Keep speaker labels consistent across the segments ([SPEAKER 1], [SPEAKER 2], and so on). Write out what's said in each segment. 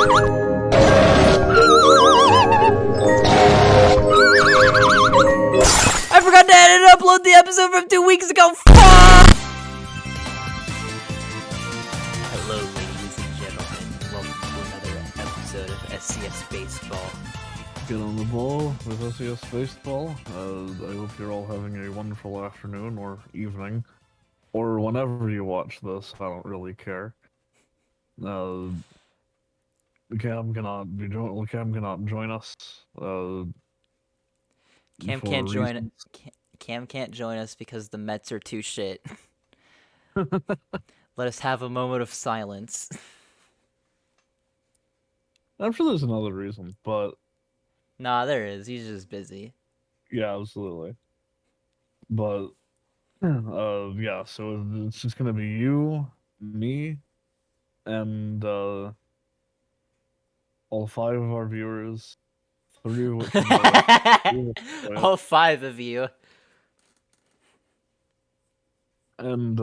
[SPEAKER 1] I forgot to edit and upload the episode from 2 weeks ago. Fuck! Hello, ladies and gentlemen. Welcome to another episode of SCS Baseball.
[SPEAKER 2] Get on the ball with SCS Baseball. I hope you're all having a wonderful afternoon or evening, or whenever you watch this. I don't really care. Cam cannot join us.
[SPEAKER 1] Cam can't join. Cam can't join us because the Mets are too shit. Let us have a moment of silence.
[SPEAKER 2] I'm sure there's another reason, but
[SPEAKER 1] Nah, there is. He's just busy.
[SPEAKER 2] yeah, absolutely. But yeah, so it's just gonna be you, me, and all 5 of our viewers. 3 of which
[SPEAKER 1] All 5 of you.
[SPEAKER 2] And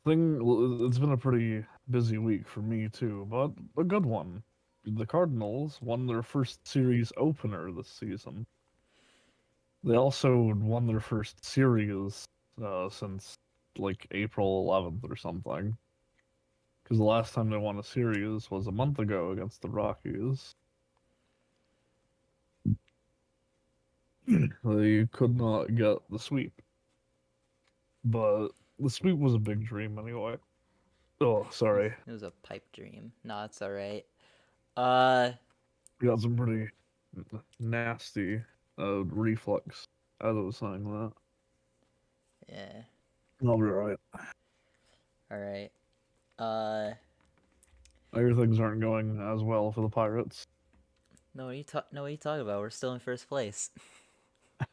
[SPEAKER 2] it's been a pretty busy week for me too, but a good one. The Cardinals won their first series opener this season. They also won their first series since like April 11th or something. Because the last time they won a series was a month ago against the Rockies. They could not get the sweep. But the sweep was a big dream anyway. Oh, sorry.
[SPEAKER 1] It was a pipe dream. No, it's alright.
[SPEAKER 2] We got some pretty nasty reflux as I was saying that.
[SPEAKER 1] Yeah.
[SPEAKER 2] I'll be alright.
[SPEAKER 1] Alright.
[SPEAKER 2] Other things aren't going as well for the Pirates.
[SPEAKER 1] No, what are you talking about? We're still in first place.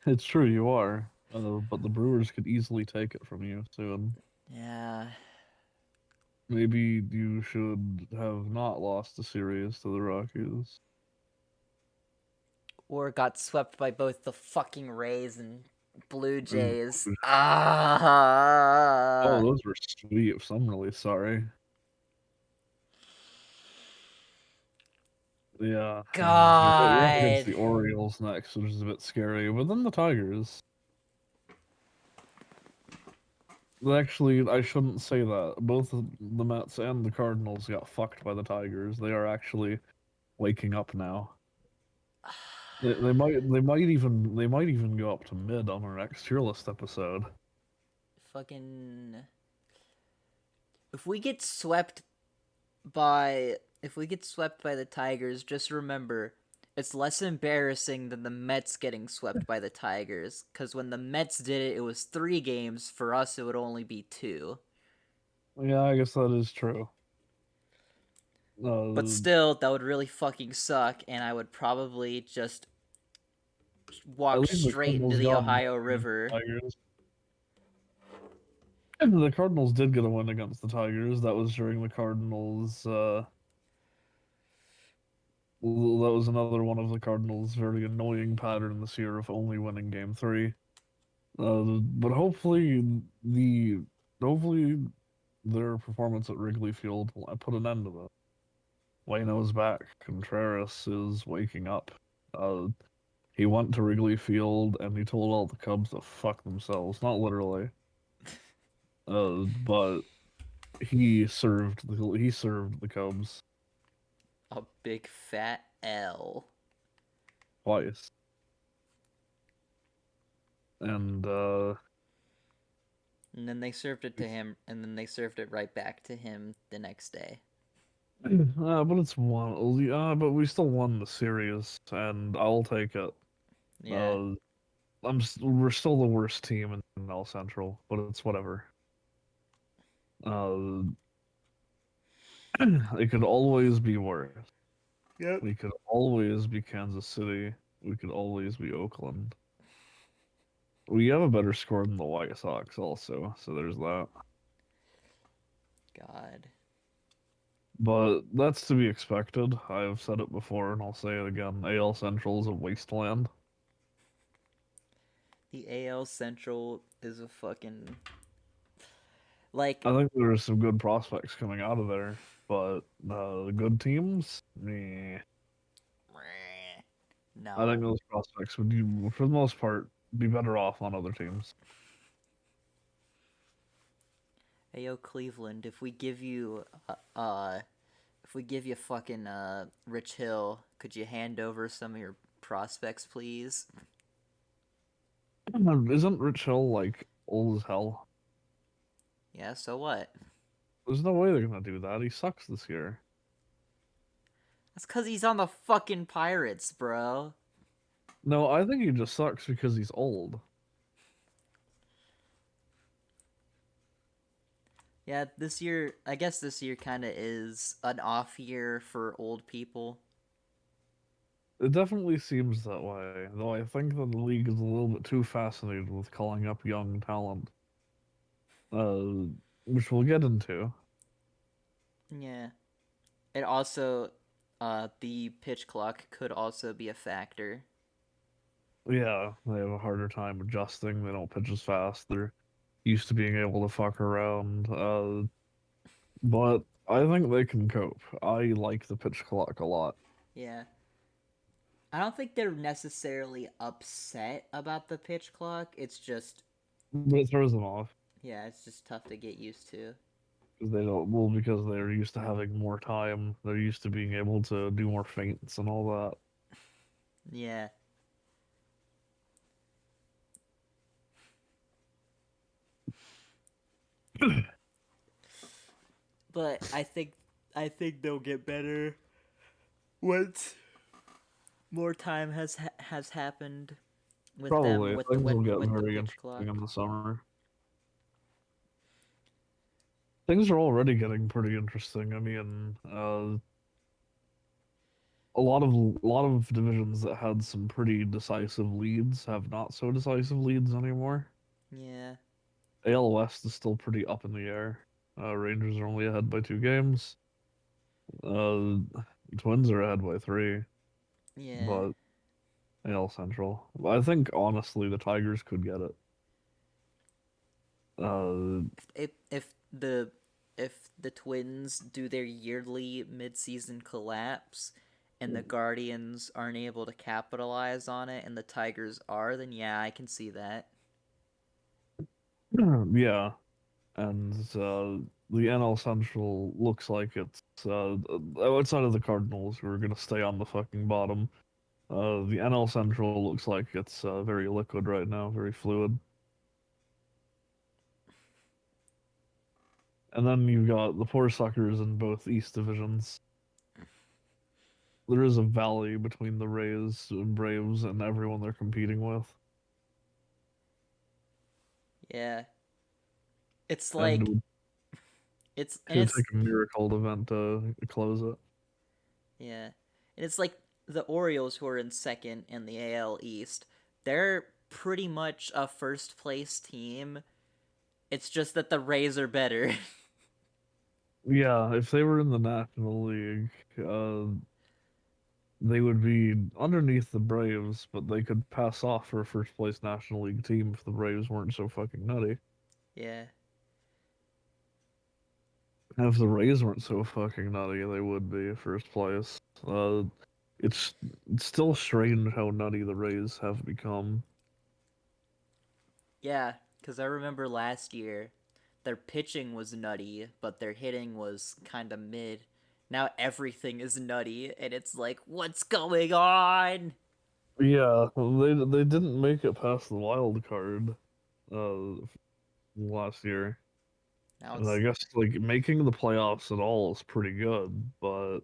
[SPEAKER 2] It's true, you are. But the Brewers could easily take it from you soon.
[SPEAKER 1] Yeah.
[SPEAKER 2] Maybe you should have not lost the series to the Rockies.
[SPEAKER 1] Or got swept by both the fucking Rays and Blue Jays.
[SPEAKER 2] Oh,
[SPEAKER 1] Ah.
[SPEAKER 2] those were sweeps. I'm really sorry. Yeah. We're up against the
[SPEAKER 1] God.
[SPEAKER 2] Orioles next, which is a bit scary. But then the Tigers. Actually, I shouldn't say that. Both the Mets and the Cardinals got fucked by the Tigers. They are actually waking up now. They might even go up to mid on our next tier list episode.
[SPEAKER 1] Fucking. If we get swept by the Tigers, just remember it's less embarrassing than the Mets getting swept by the Tigers, because when the Mets did it, it was 3 games. For us, it would only be 2.
[SPEAKER 2] Yeah, I guess that is true.
[SPEAKER 1] But still, that would really fucking suck, and I would probably just walk straight into the Ohio River.
[SPEAKER 2] And the Cardinals did get a win against the Tigers. That was during the Cardinals. That was another one of the Cardinals' very annoying pattern this year of only winning Game 3. But hopefully their performance at Wrigley Field will put an end to that. Waino's back. Contreras is waking up. He went to Wrigley Field and he told all the Cubs to fuck themselves. Not literally. But he served the Cubs
[SPEAKER 1] A big fat L.
[SPEAKER 2] twice. And
[SPEAKER 1] then they served it to him, and then they served it right back to him the next day.
[SPEAKER 2] but it's one. But we still won the series, and I'll take it.
[SPEAKER 1] Yeah.
[SPEAKER 2] We're still the worst team in L Central, but it's whatever. It could always be worse.
[SPEAKER 1] Yep.
[SPEAKER 2] We could always be Kansas City. We could always be Oakland. We have a better score than the White Sox also, so there's that.
[SPEAKER 1] God.
[SPEAKER 2] But that's to be expected. I've said it before and I'll say it again. AL Central is a wasteland.
[SPEAKER 1] The AL Central is a fucking... Like...
[SPEAKER 2] I think there are some good prospects coming out of there. but the good teams, meh. I think
[SPEAKER 1] No.
[SPEAKER 2] those prospects would, for the most part, be better off on other teams.
[SPEAKER 1] Hey yo, Cleveland, if we give you fucking Rich Hill, could you hand over some of your prospects, please?
[SPEAKER 2] Isn't Rich Hill like old as hell?
[SPEAKER 1] Yeah, so what?
[SPEAKER 2] There's no way they're gonna do that. He sucks this year.
[SPEAKER 1] That's cause he's on the fucking Pirates, bro.
[SPEAKER 2] No, I think he just sucks because he's old.
[SPEAKER 1] Yeah, this year, I guess this year kind of is an off year for old people.
[SPEAKER 2] It definitely seems that way, though I think that the league is a little bit too fascinated with calling up young talent, uh, which we'll get into.
[SPEAKER 1] Yeah. It also, the pitch clock could also be a factor.
[SPEAKER 2] Yeah, they have a harder time adjusting. They don't pitch as fast. They're used to being able to fuck around. But I think they can cope. I like the pitch clock a lot.
[SPEAKER 1] Yeah. I don't think they're necessarily upset about the pitch clock. It's just,
[SPEAKER 2] But it throws them off
[SPEAKER 1] yeah, it's just tough to get used to.
[SPEAKER 2] because they don't, well, because they're used to having more time. They're used to being able to do more feints and all
[SPEAKER 1] Yeah.
[SPEAKER 2] that.
[SPEAKER 1] But I think they'll get better once more time has happened with them
[SPEAKER 2] Probably
[SPEAKER 1] with the
[SPEAKER 2] things will get
[SPEAKER 1] with the
[SPEAKER 2] very
[SPEAKER 1] pitch
[SPEAKER 2] interesting
[SPEAKER 1] clock.
[SPEAKER 2] in the summer. Things are already getting pretty interesting. I mean, a lot of divisions that had some pretty decisive leads have not so decisive leads anymore.
[SPEAKER 1] Yeah.
[SPEAKER 2] AL West is still pretty up in the air. Rangers are only ahead by 2 games. Uh, Twins are ahead by 3,
[SPEAKER 1] Yeah.
[SPEAKER 2] but AL Central. I think honestly the Tigers could get it. Uh,
[SPEAKER 1] If if the Twins do their yearly midseason collapse and the Guardians aren't able to capitalize on it and the Tigers are, then yeah, I can see that.
[SPEAKER 2] yeah, and the NL Central looks like it's outside of the Cardinals who are gonna stay on the fucking bottom. The NL Central looks like it's very liquid right now, very fluid. And then you've got the poor suckers in both East divisions. There is a valley between the Rays and Braves and everyone they're competing with.
[SPEAKER 1] Yeah. It's
[SPEAKER 2] And
[SPEAKER 1] like
[SPEAKER 2] it would take a miracle event to close it.
[SPEAKER 1] yeah. And it's like the Orioles who are in second in the AL East. They're pretty much a first place team. It's just that the Rays are better.
[SPEAKER 2] Yeah, if they were in the National League, they would be underneath the Braves, but they could pass off for a first place National League team if the Braves weren't so fucking nutty.
[SPEAKER 1] Yeah.
[SPEAKER 2] And if the Rays weren't so fucking nutty, they would be first place. Uh, it's it's still strange how nutty the Rays have become.
[SPEAKER 1] Yeah, cuz I remember last year their pitching was nutty, but their hitting was kind of mid. Now everything is nutty and it's like what's going on?
[SPEAKER 2] Yeah, they didn't make it past the wild card last year.
[SPEAKER 1] Now
[SPEAKER 2] And I
[SPEAKER 1] it's
[SPEAKER 2] guess like making the playoffs at all is pretty good, but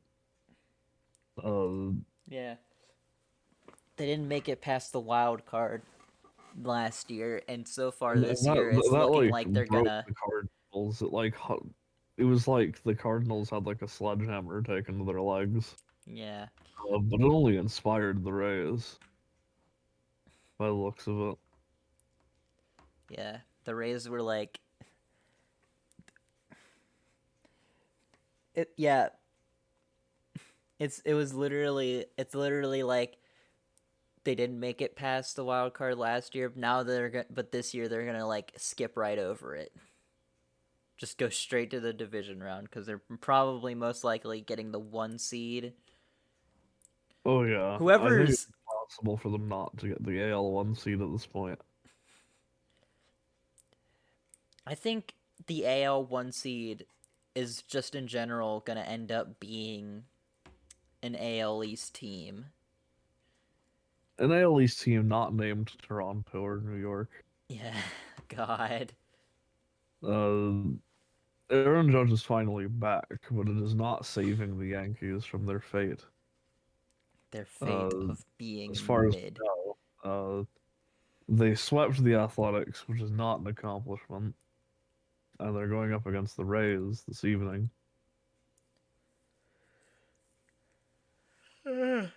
[SPEAKER 2] uh
[SPEAKER 1] yeah. They didn't make it past the wild card last year and so far
[SPEAKER 2] and
[SPEAKER 1] this year it's
[SPEAKER 2] that
[SPEAKER 1] looking
[SPEAKER 2] like
[SPEAKER 1] like they're
[SPEAKER 2] broke
[SPEAKER 1] gonna
[SPEAKER 2] the Cardinals. It was like the Cardinals had like a sledgehammer taken to their legs.
[SPEAKER 1] yeah.
[SPEAKER 2] But it only inspired the Rays by the looks of it.
[SPEAKER 1] Yeah. The Rays were like it yeah, it's literally like they didn't make it past the wild card last year. Now but this year they're gonna like skip right over it. Just go straight to the division round because they're probably most likely getting the 1 seed.
[SPEAKER 2] Oh yeah, I think it's
[SPEAKER 1] Whoever's,
[SPEAKER 2] impossible for them not to get the AL one seed at this point.
[SPEAKER 1] I think the AL 1 seed is just in general going to end up being an AL East team.
[SPEAKER 2] An AL East team not named Toronto or New York.
[SPEAKER 1] Yeah, God.
[SPEAKER 2] Uh, Aaron Judge is finally back, but it is not saving the Yankees from their fate.
[SPEAKER 1] Their fate
[SPEAKER 2] Uh,
[SPEAKER 1] of
[SPEAKER 2] as far
[SPEAKER 1] being
[SPEAKER 2] as
[SPEAKER 1] mid.
[SPEAKER 2] we know, they swept the Athletics, which is not an accomplishment, and they're going up against the Rays this evening. They're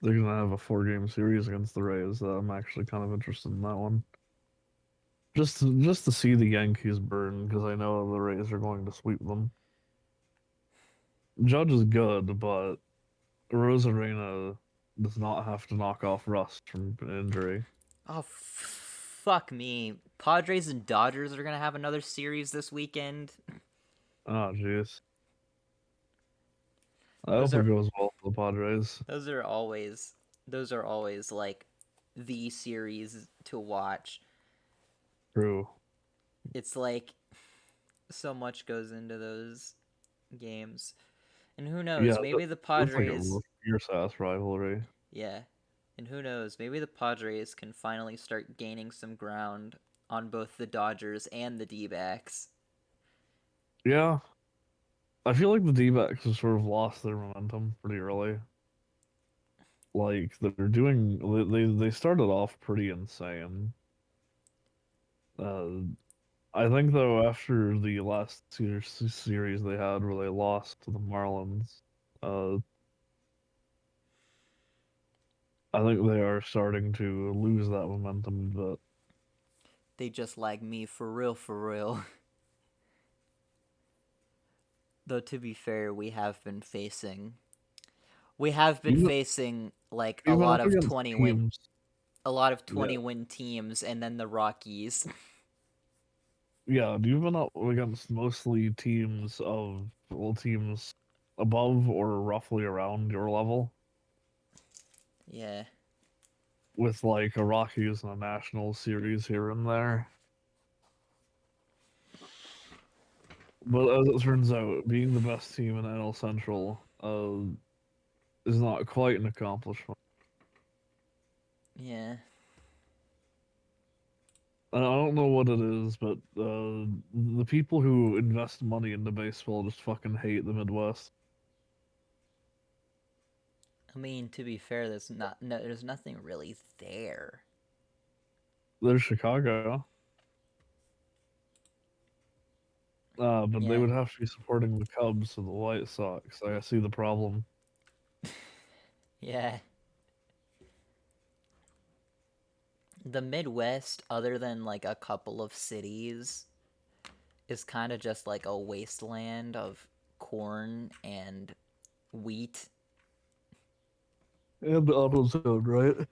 [SPEAKER 2] gonna have a 4-game series against the Rays. I'm actually kind of interested in that one. Just to see the Yankees burn, because I know the Rays are going to sweep them. Judge is good, but Rosarena does not have to knock off rust from an injury.
[SPEAKER 1] Oh, fuck me. Padres and Dodgers are going to have another series this weekend.
[SPEAKER 2] Oh, jeez. I
[SPEAKER 1] Those
[SPEAKER 2] hope it
[SPEAKER 1] are
[SPEAKER 2] goes well for the Padres.
[SPEAKER 1] those are always those are always like the series to watch.
[SPEAKER 2] True.
[SPEAKER 1] It's like so much goes into those games. And who
[SPEAKER 2] Yeah,
[SPEAKER 1] knows, maybe the
[SPEAKER 2] that's like a
[SPEAKER 1] Padres,
[SPEAKER 2] fierce ass rivalry.
[SPEAKER 1] yeah. And who knows, maybe the Padres can finally start gaining some ground on both the Dodgers and the D-backs.
[SPEAKER 2] Yeah, I feel like the D-backs have sort of lost their momentum pretty early. Like they're doing, they started off pretty insane. Uh, I think though after the last series they had where they lost to the Marlins, uh, I think they are starting to lose that momentum. But
[SPEAKER 1] They just like me for real, for real. Though to be fair,
[SPEAKER 2] even
[SPEAKER 1] facing like
[SPEAKER 2] even up against teams,
[SPEAKER 1] a lot of
[SPEAKER 2] yeah,
[SPEAKER 1] 20 win teams and then the Rockies.
[SPEAKER 2] yeah, even up against mostly teams of well teams above or roughly around your level,
[SPEAKER 1] Yeah.
[SPEAKER 2] with like a Rockies and a National series here and there. But as it turns out, being the best team in NL Central is not quite an accomplishment.
[SPEAKER 1] Yeah.
[SPEAKER 2] And I don't know what it is, but the people who invest money into baseball just fucking hate the Midwest.
[SPEAKER 1] I mean, to be fair, there's nothing really there.
[SPEAKER 2] There's Chicago, but they
[SPEAKER 1] Yeah.
[SPEAKER 2] would have to be supporting the Cubs or the White Sox. I see the problem.
[SPEAKER 1] Yeah. The Midwest, other than like a couple of cities, is kind of just like a wasteland of corn and wheat
[SPEAKER 2] And the AutoZone, right?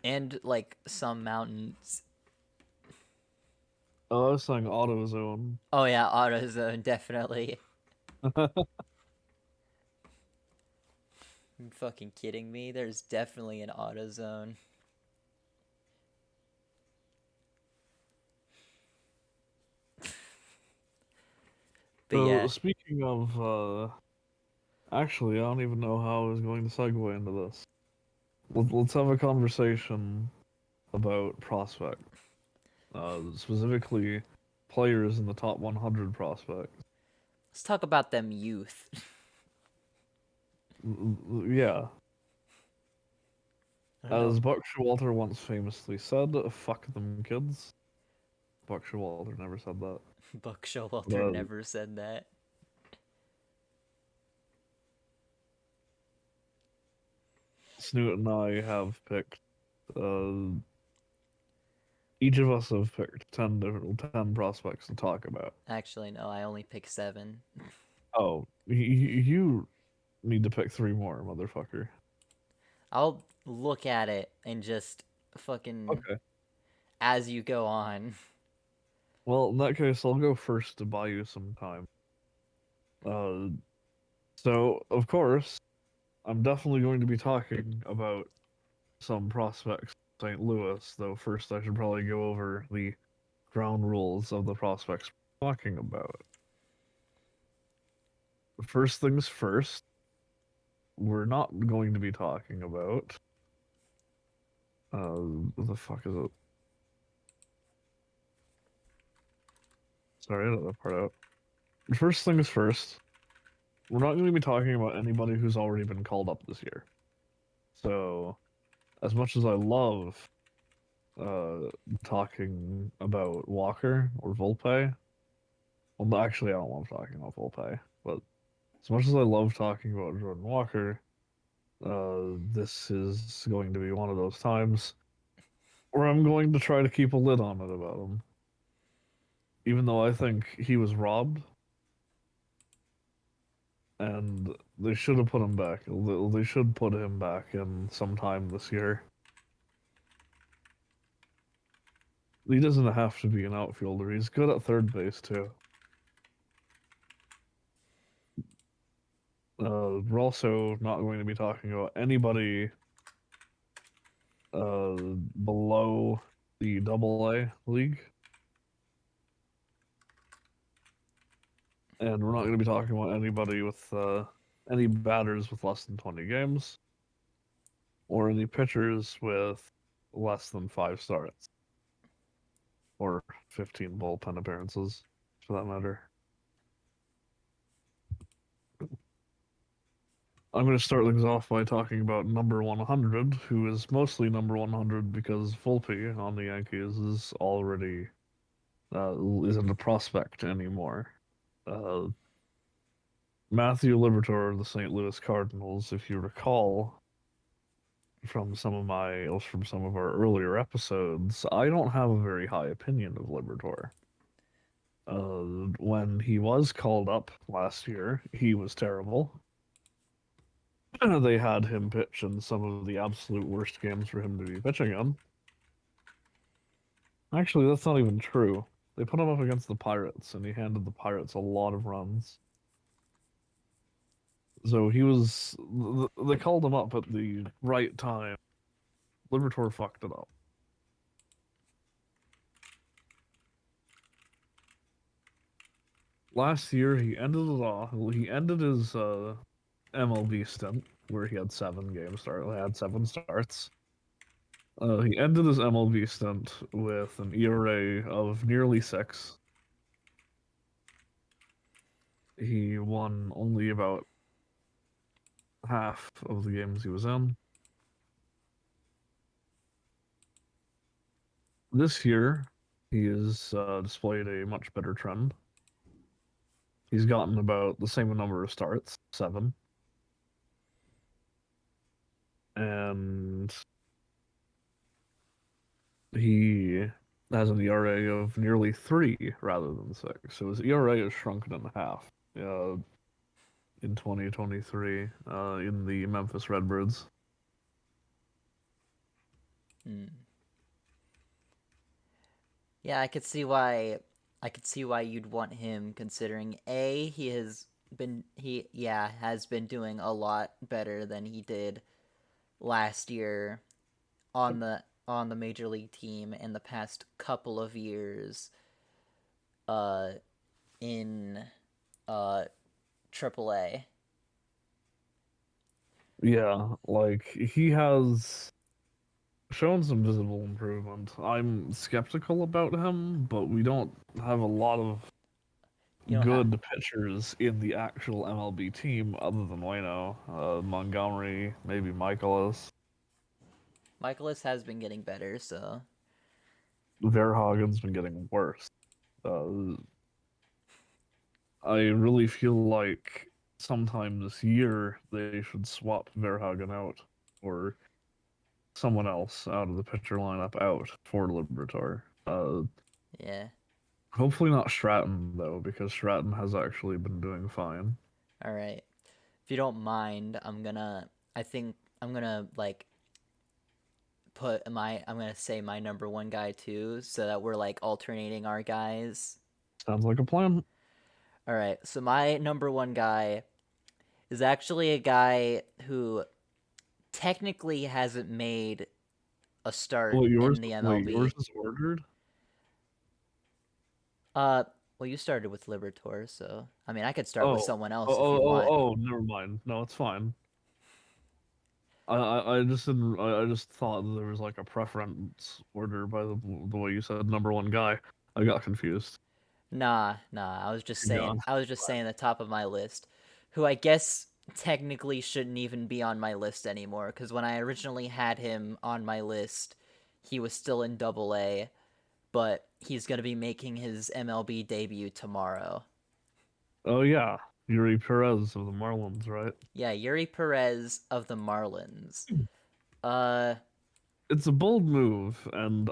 [SPEAKER 1] and like some mountains.
[SPEAKER 2] Oh, I was saying AutoZone.
[SPEAKER 1] Oh yeah, AutoZone definitely. You fucking kidding me? There's definitely an AutoZone. But
[SPEAKER 2] So
[SPEAKER 1] yeah,
[SPEAKER 2] speaking of, actually, I don't even know how I was going to segue into this. Let's have a conversation about prospect, specifically players in the top 100 prospects.
[SPEAKER 1] let's talk about them youth.
[SPEAKER 2] Yeah,
[SPEAKER 1] I don't know.
[SPEAKER 2] as Buck Showalter once famously said, "Fuck them kids." Buck Showalter never said that.
[SPEAKER 1] Buck
[SPEAKER 2] But,
[SPEAKER 1] Showalter never said that.
[SPEAKER 2] Snoot and I have picked. Each of us have picked 10 prospects to talk about.
[SPEAKER 1] Actually, no, I only picked 7.
[SPEAKER 2] Oh, you need to pick 3 more, motherfucker.
[SPEAKER 1] I'll look at it and just fucking
[SPEAKER 2] Okay.
[SPEAKER 1] as you go on.
[SPEAKER 2] Well, in that case, I'll go first to buy you some time. Uh, so of course, I'm definitely going to be talking about some prospects in St. Louis, though first I should probably go over the ground rules of the prospects we're talking about. First things first, we're not going to be talking about what the fuck is it? Sorry, I got that part out. First things first, we're not going to be talking about anybody who's already been called up this year. So, as much as I love uh talking about Walker or Volpe, well, actually, I don't love talking about Volpe, but as much as I love talking about Jordan Walker, this is going to be one of those times where I'm going to try to keep a lid on it about him, even though I think he was robbed and they should have put him back. They should put him back in sometime this year. He doesn't have to be an outfielder. He's good at third base too. We're also not going to be talking about anybody below the Double A league, and we're not going to be talking about anybody with any batters with less than 20 games or any pitchers with less than 5 starts or 15 bullpen appearances, for that matter. I'm going to start things off by talking about number 100, who is mostly number 100 because Volpe on the Yankees is already isn't a prospect anymore. Uh, Matthew Liberatore of the St. Louis Cardinals, if you recall from some of our earlier episodes, I don't have a very high opinion of Liberatore. When he was called up last year, he was terrible. They had him pitch in some of the absolute worst games for him to be pitching in. Actually, that's not even true. They put him up against the Pirates, and he handed the Pirates a lot of runs. So he was. They called him up at the right time. Liberatore fucked it up. Last year, he ended it off. He ended his MLB stint where he had 7 games start. He had 7 starts. He ended his MLB stint with an ERA of nearly 6. He won only about half of the games he was in. This year, he has displayed a much better trend. He's gotten about the same number of starts, 7, and he has an ERA of nearly 3 rather than 6. So his ERA is shrunken in half uh, in 2023 in the Memphis Redbirds.
[SPEAKER 1] Hmm. Yeah, I could see why you'd want him considering A, he yeah, has been doing a lot better than he did last year on the major league team in the past couple of years uh in uh AAA.
[SPEAKER 2] Yeah, like he has shown some visible improvement. I'm skeptical about him, but we don't have a lot of
[SPEAKER 1] You know how
[SPEAKER 2] good pitchers in the actual MLB team other than Wayno, Montgomery, maybe Michaelis.
[SPEAKER 1] Michaelis has been getting better, so
[SPEAKER 2] Verhagen's been getting worse. Uh, I really feel like sometime this year they should swap Verhagen out or someone else out of the pitcher lineup out for Liberatore.
[SPEAKER 1] yeah.
[SPEAKER 2] Hopefully not Stratton though, because Stratton has actually been doing fine.
[SPEAKER 1] All right. If you don't mind, I think I'm gonna like I'm gonna say my number one guy too, so that we're like alternating our guys.
[SPEAKER 2] Sounds like a plan.
[SPEAKER 1] All right, so my number one guy is actually a guy who technically hasn't made a start in the
[SPEAKER 2] Wait, yours
[SPEAKER 1] MLB.
[SPEAKER 2] is ordered?
[SPEAKER 1] Uh, well, you started with Libertor, so I mean, I could start with
[SPEAKER 2] Oh.
[SPEAKER 1] someone
[SPEAKER 2] Oh,
[SPEAKER 1] else if you
[SPEAKER 2] oh,
[SPEAKER 1] want.
[SPEAKER 2] oh, oh, never mind. No, it's fine. I just didn't I just thought there was like a preference order by the way you said number one guy. I got confused.
[SPEAKER 1] Nah.
[SPEAKER 2] Yeah.
[SPEAKER 1] I was just saying the top of my list, who I guess technically shouldn't even be on my list anymore. Because when I originally had him on my list, he was still in Double A, but he's gonna be making his MLB debut tomorrow.
[SPEAKER 2] Oh yeah. Yuri Perez of the Marlins, right?
[SPEAKER 1] Yeah, Yuri Perez of the Marlins. Uh,
[SPEAKER 2] It's a bold move, and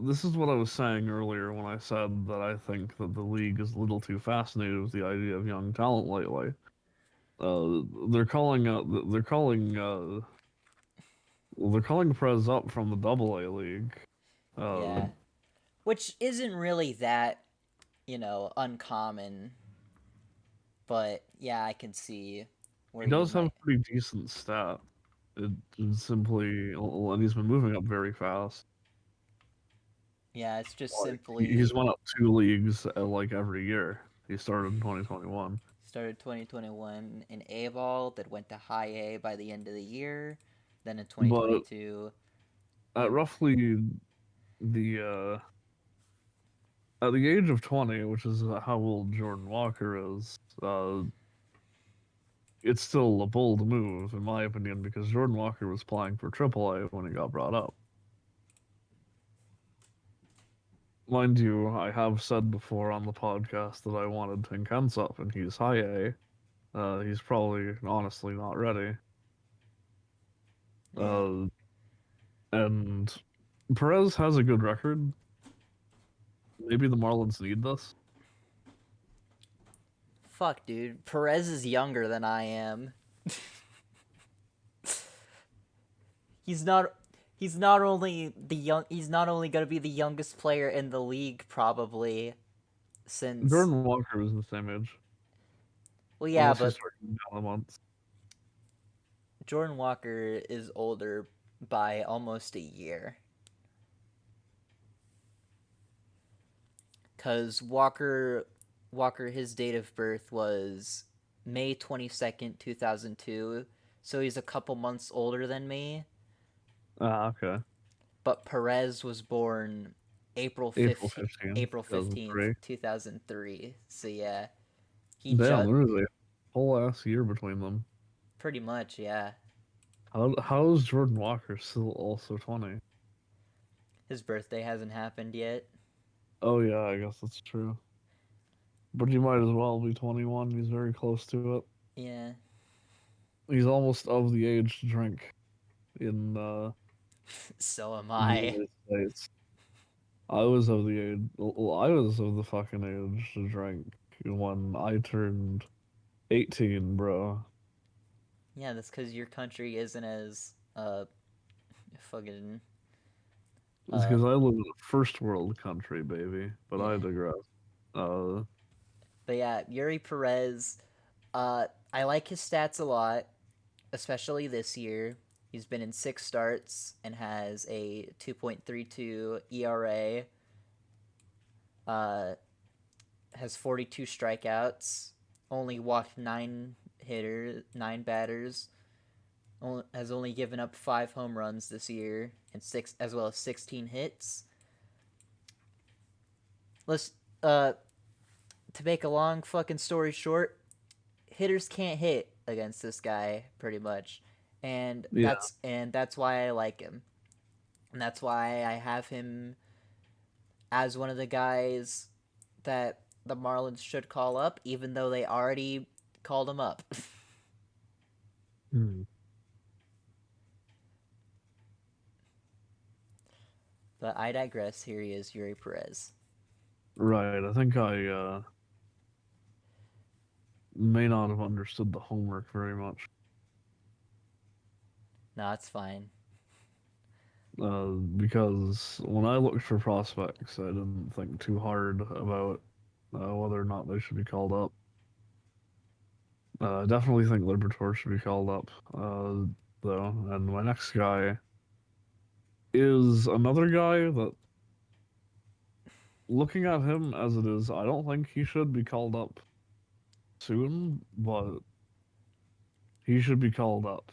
[SPEAKER 2] this is what I was saying earlier when I said that I think that the league is a little too fascinated with the idea of young talent lately. They're calling they're calling Perez up from the Double A league. Uh,
[SPEAKER 1] yeah, which isn't really that uncommon, but yeah, I can see where
[SPEAKER 2] he
[SPEAKER 1] you
[SPEAKER 2] does have
[SPEAKER 1] might.
[SPEAKER 2] a pretty decent stat. It's simply, and he's been moving up very fast.
[SPEAKER 1] Yeah, it's just
[SPEAKER 2] Like he's
[SPEAKER 1] simply
[SPEAKER 2] went up two leagues like every year. He started in 2021,
[SPEAKER 1] started 2021 in A ball, that went to high A by the end of the year. Then in
[SPEAKER 2] but
[SPEAKER 1] 2022,
[SPEAKER 2] at
[SPEAKER 1] he
[SPEAKER 2] roughly the at the age of 20, which is how old Jordan Walker is, it's still a bold move in my opinion because Jordan Walker was playing for AAA when he got brought up. Mind you, I have said before on the podcast that I wanted Tinkens up, and he's high A. He's probably honestly not ready.
[SPEAKER 1] yeah.
[SPEAKER 2] Uh, and Perez has a good record. Maybe the Marlins need this.
[SPEAKER 1] Fuck, dude. Perez is younger than I am. He's not. He's not only gonna be the youngest player in the league probably since.
[SPEAKER 2] Jordan Walker was the same age,
[SPEAKER 1] Well, yeah,
[SPEAKER 2] unless he's
[SPEAKER 1] but
[SPEAKER 2] starting down a month.
[SPEAKER 1] Jordan Walker is older by almost a year. Cause Walker, his date of birth was May 22nd, 2002. So he's a couple months older than me.
[SPEAKER 2] Ah, okay.
[SPEAKER 1] But Perez was born April
[SPEAKER 2] April
[SPEAKER 1] 15th,
[SPEAKER 2] 15th,
[SPEAKER 1] April 15th,
[SPEAKER 2] 2003.
[SPEAKER 1] 2003. So yeah, he
[SPEAKER 2] Damn,
[SPEAKER 1] just
[SPEAKER 2] literally a whole ass year between them.
[SPEAKER 1] pretty much, yeah.
[SPEAKER 2] How is Jordan Walker still also 20?
[SPEAKER 1] His birthday hasn't happened yet.
[SPEAKER 2] Oh yeah, I guess that's true. But he might as well be 21. He's very close to it.
[SPEAKER 1] Yeah.
[SPEAKER 2] He's almost of the age to drink
[SPEAKER 1] So am
[SPEAKER 2] in the
[SPEAKER 1] I.
[SPEAKER 2] United States. I was of the age. Well, I was of the fucking age to drink when I turned 18, bro.
[SPEAKER 1] Yeah, that's because your country isn't as fucking
[SPEAKER 2] It's
[SPEAKER 1] uh
[SPEAKER 2] because I live in a first world country, baby. But I
[SPEAKER 1] yeah.
[SPEAKER 2] digress. Uh,
[SPEAKER 1] But yeah, Yuri Perez. I like his stats a lot, especially this year. He's been in 6 starts and has a 2.32 ERA. Uh, has 42 strikeouts. Only walked nine batters. Has only given up 5 home runs this year and six as well as 16 hits. Let's to make a long fucking story short, hitters can't hit against this guy pretty much, and
[SPEAKER 2] yeah.
[SPEAKER 1] that's why I like him, and that's why I have him as one of the guys that the Marlins should call up, even though they already called him up.
[SPEAKER 2] Hmm.
[SPEAKER 1] But I digress. Here he is, Yuri Perez.
[SPEAKER 2] Right. I think I may not have understood the homework very much.
[SPEAKER 1] No, it's fine.
[SPEAKER 2] Because when I looked for prospects, I didn't think too hard about whether or not they should be called up. I definitely think Libertor should be called up, though. And my next guy is another guy that, looking at him as it is, I don't think he should be called up soon, but he should be called up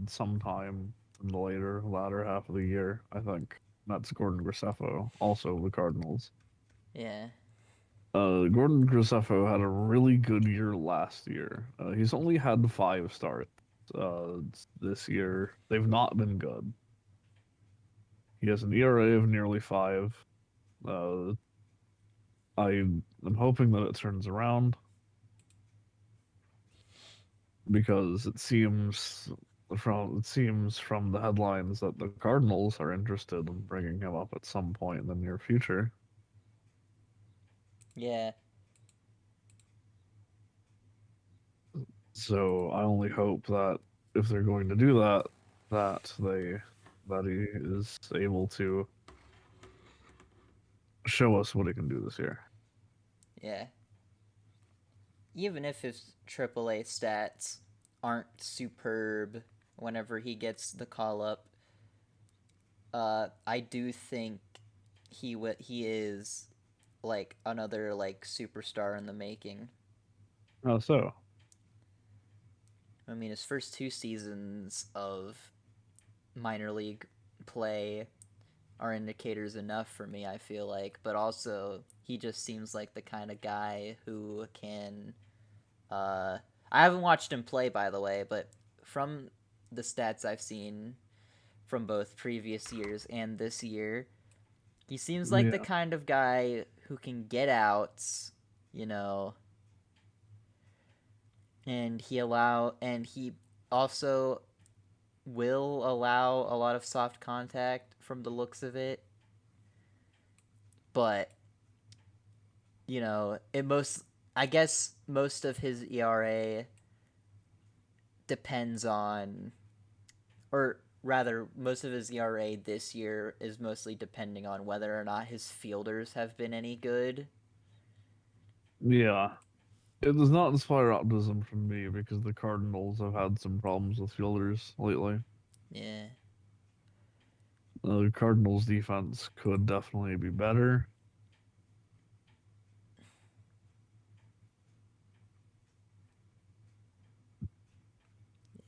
[SPEAKER 2] sometime in the latter half of the year, I think. That's Gordon Graceffo, also the Cardinals.
[SPEAKER 1] Yeah.
[SPEAKER 2] Gordon Graceffo had a really good year last year. He's only had 5 starts this year. They've not been good. He has an ERA of nearly 5. Uh, I am hoping that it turns around because it seems from the headlines that the Cardinals are interested in bringing him up at some point in the near future.
[SPEAKER 1] Yeah.
[SPEAKER 2] So I only hope that if they're going to do that, that he is able to show us what he can do this year.
[SPEAKER 1] Yeah. Even if his AAA stats aren't superb whenever he gets the call up, I do think he is like another like superstar in the making.
[SPEAKER 2] Oh, so
[SPEAKER 1] I mean, his first 2 seasons of minor league play are indicators enough for me, I feel like. But also, he just seems like the kind of guy who can. Uh, I haven't watched him play, by the way, but from the stats I've seen from both previous years and this year, he seems like the
[SPEAKER 2] yeah,
[SPEAKER 1] kind of guy who can get outs, you know, and he also will allow a lot of soft contact from the looks of it, but it most I guess most of his ERA depends on, or rather most of his ERA this year is mostly depending on whether or not his fielders have been any good.
[SPEAKER 2] yeah. It does not inspire optimism from me because the Cardinals have had some problems with fielders lately.
[SPEAKER 1] Yeah.
[SPEAKER 2] The Cardinals defense could definitely be better,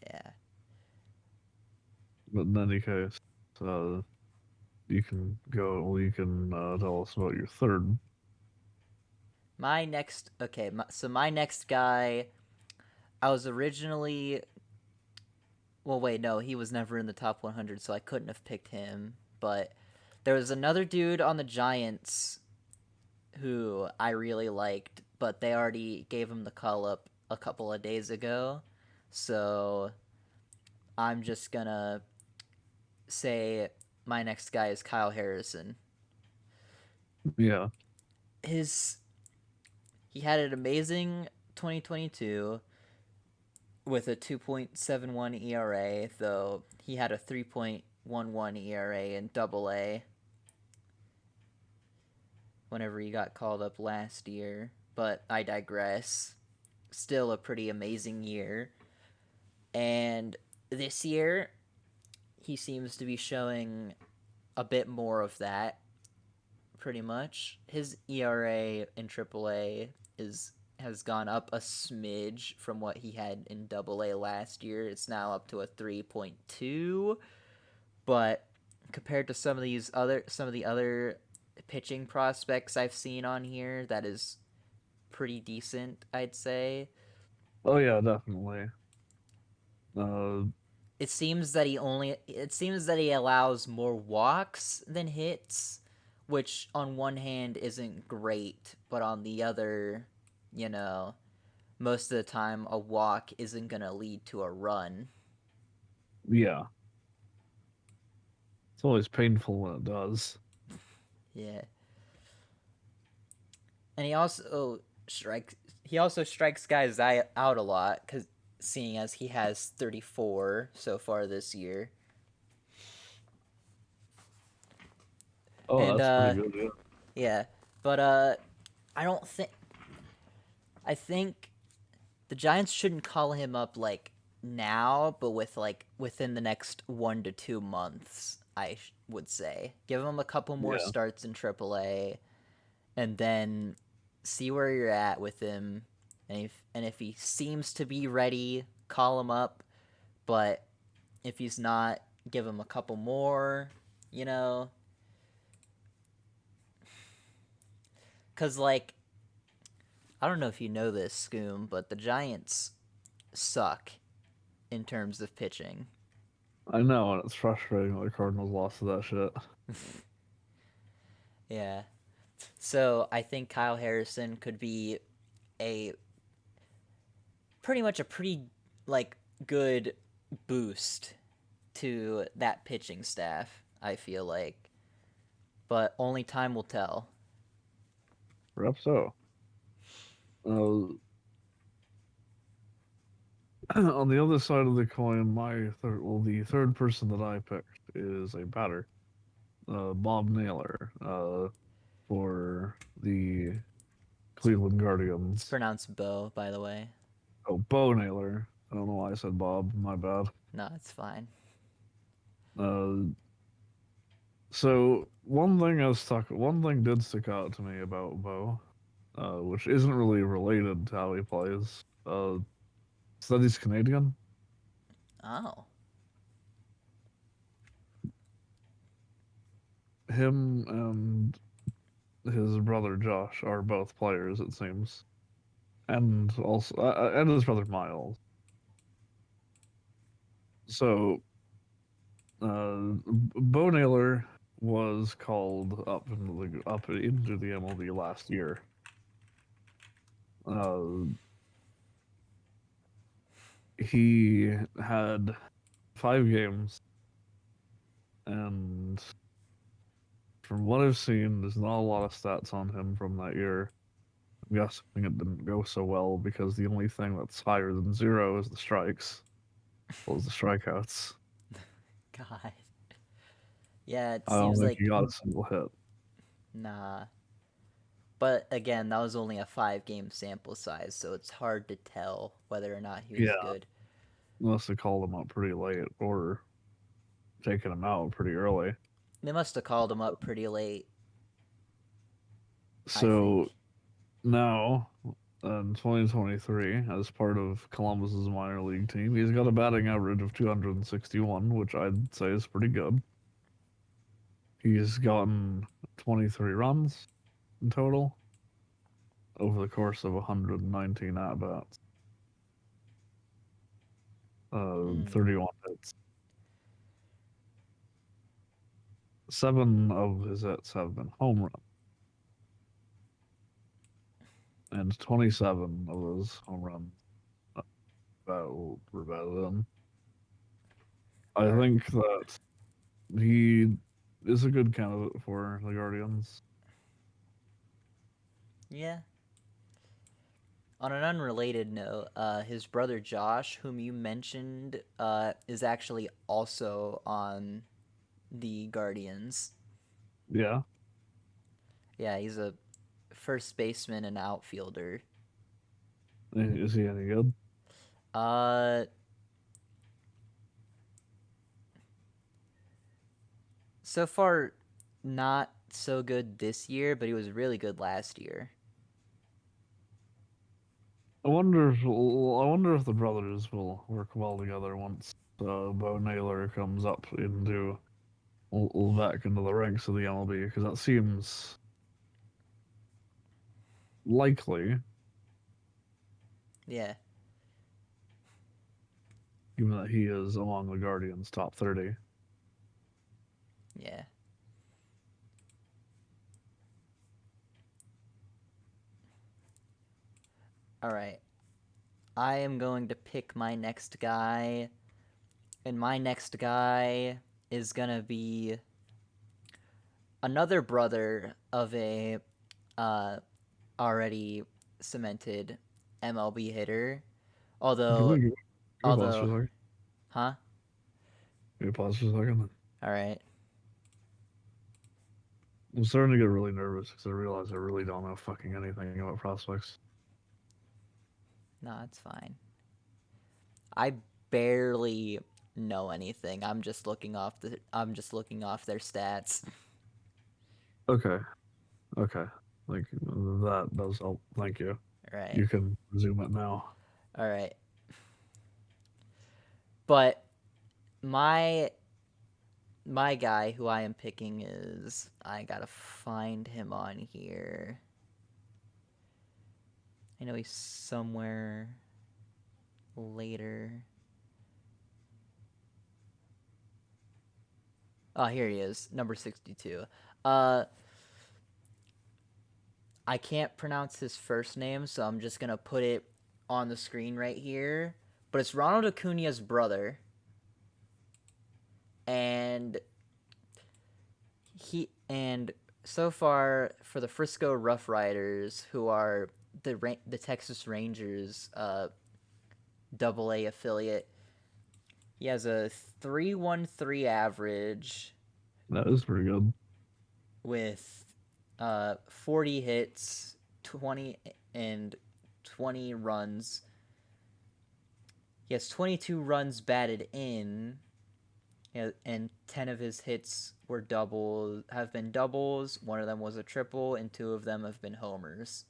[SPEAKER 1] Yeah.
[SPEAKER 2] but in any case, uh, you can go. Well, you can tell us about your third.
[SPEAKER 1] So my next guy, I was originally, well, wait, no, he was never in the top 100, so I couldn't have picked him. But there was another dude on the Giants who I really liked, but they already gave him the call up a couple of days ago. So I'm just gonna say my next guy is Kyle Harrison.
[SPEAKER 2] Yeah,
[SPEAKER 1] His He had an amazing 2022 with a 2.71 ERA, though he had a 3.11 ERA in Double A whenever he got called up last year. But I digress. Still a pretty amazing year. And this year, he seems to be showing a bit more of that, pretty much. His ERA in AAA has gone up a smidge from what he had in Double A last year. It's now up to a 3.2, but compared to some of the other pitching prospects I've seen on here, that is pretty decent, I'd say.
[SPEAKER 2] oh yeah, definitely. Uh,
[SPEAKER 1] It seems that he allows more walks than hits, which on one hand isn't great, but on the other, you know, most of the time a walk isn't going to lead to a run.
[SPEAKER 2] yeah, it's always painful when it does.
[SPEAKER 1] Yeah. And he also strikes guys out a lot, cuz seeing as he has 34 so far this year.
[SPEAKER 2] Oh,
[SPEAKER 1] And
[SPEAKER 2] that's pretty good. Yeah.
[SPEAKER 1] yeah, but I don't think I think the Giants shouldn't call him up like now, but with like within the next 1 to 2 months, would say give him a couple more
[SPEAKER 2] Yeah.
[SPEAKER 1] starts in AAA, and then see where you're at with him, and if he seems to be ready, call him up. But if he's not, give him a couple more. You know, because like I don't know if you know this, Scoom, but the Giants suck in terms of pitching.
[SPEAKER 2] I know, and it's frustrating that the Cardinals lost to that shit.
[SPEAKER 1] Yeah. So I think Kyle Harrison could be a pretty much a pretty like good boost to that pitching staff, I feel like. But only time will tell.
[SPEAKER 2] Perhaps so. Uh, on the other side of the coin, the third person that I picked is a batter, Bob Naylor, for the Cleveland
[SPEAKER 1] It's
[SPEAKER 2] Guardians.
[SPEAKER 1] pronounced Bo, by the way.
[SPEAKER 2] Oh, Bo Naylor. I don't know why I said Bob. My bad.
[SPEAKER 1] No, it's fine.
[SPEAKER 2] Uh, so one thing did stick out to me about Bo, which isn't really related to how he plays. Is that he's Canadian.
[SPEAKER 1] Oh.
[SPEAKER 2] Him and his brother Josh are both players, it seems, and also and his brother Miles. So Bo Naylor was called up into the MLB last year. Uh, he had 5 games, and from what I've seen, there's not a lot of stats on him from that year. I'm guessing it didn't go so well because the only thing that's higher than zero is the strikes, well, as the strikeouts.
[SPEAKER 1] God. Yeah, it
[SPEAKER 2] I don't
[SPEAKER 1] seems
[SPEAKER 2] think he
[SPEAKER 1] like
[SPEAKER 2] got a single hit.
[SPEAKER 1] nah. But again, that was only a 5 game sample size, so it's hard to tell whether or not he was
[SPEAKER 2] Yeah,
[SPEAKER 1] good.
[SPEAKER 2] unless they called him up pretty late or taken him out pretty early.
[SPEAKER 1] They must have called him up pretty late, I
[SPEAKER 2] So
[SPEAKER 1] think.
[SPEAKER 2] now, in 2023, as part of Columbus's minor league team, he's got a batting average of 261, which I'd say is pretty good. He's gotten 23 runs in total over the course of 119 at bats,
[SPEAKER 1] Mm.
[SPEAKER 2] 31 hits. 7 of his hits have been home runs, and 27 of those home runs were batted in. I
[SPEAKER 1] Or
[SPEAKER 2] think that he is a good candidate for the Guardians.
[SPEAKER 1] yeah. On an unrelated note, his brother Josh, whom you mentioned, is actually also on the Guardians.
[SPEAKER 2] Yeah,
[SPEAKER 1] Yeah, he's a first baseman and outfielder.
[SPEAKER 2] is he any good?
[SPEAKER 1] Uh, so far, not so good this year, but he was really good last year.
[SPEAKER 2] I wonder if the brothers will work well together once Bo Naylor comes up back into the ranks of the MLB because that seems likely,
[SPEAKER 1] Yeah,
[SPEAKER 2] given that he is among the Guardians' top 30.
[SPEAKER 1] yeah. All right. I am going to pick my next guy, and my next guy is gonna be another brother of a uh, already cemented MLB hitter.
[SPEAKER 2] Can
[SPEAKER 1] Although,
[SPEAKER 2] we give me a pause for
[SPEAKER 1] although,
[SPEAKER 2] a second?
[SPEAKER 1] huh?
[SPEAKER 2] Give me a pause for a second.
[SPEAKER 1] All right.
[SPEAKER 2] I'm starting to get really nervous because I realize I really don't know fucking anything about prospects.
[SPEAKER 1] No, it's fine. I barely know anything. I'm just looking off their stats.
[SPEAKER 2] Okay, okay. Like, that does help. Thank you.
[SPEAKER 1] Right.
[SPEAKER 2] You can resume it now.
[SPEAKER 1] All right. But my my guy who I am picking is I got to find him on here. I know he's somewhere later. Oh, here he is, number 62. Uh I can't pronounce his first name, so I'm just going to put it on the screen right here. But it's Ronald Acuna's brother. And and so far for the Frisco Rough Riders, who are the Texas Rangers double A affiliate, he has a 3.13 average
[SPEAKER 2] That is pretty good.
[SPEAKER 1] with 40 hits, 20 and 20 runs. He has 22 runs batted in, and 10 of his hits have been doubles. One of them was a triple, and two of them have been homers.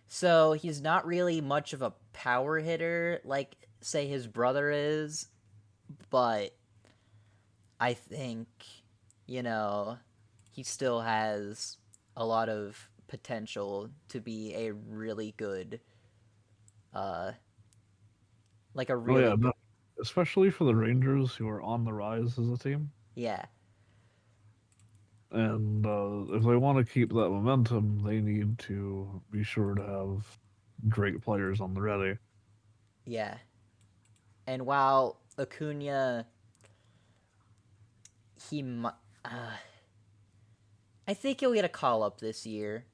[SPEAKER 1] So he's not really much of a power hitter like say his brother is, but I think you know he still has a lot of potential to be a really good, uh, like a
[SPEAKER 2] Oh
[SPEAKER 1] really
[SPEAKER 2] yeah,
[SPEAKER 1] good,
[SPEAKER 2] no, especially for the Rangers who are on the rise as a team.
[SPEAKER 1] yeah,
[SPEAKER 2] And if they want to keep that momentum, they need to be sure to have great players on the ready.
[SPEAKER 1] yeah. And while Acuna, he, I think he'll get a call up this year.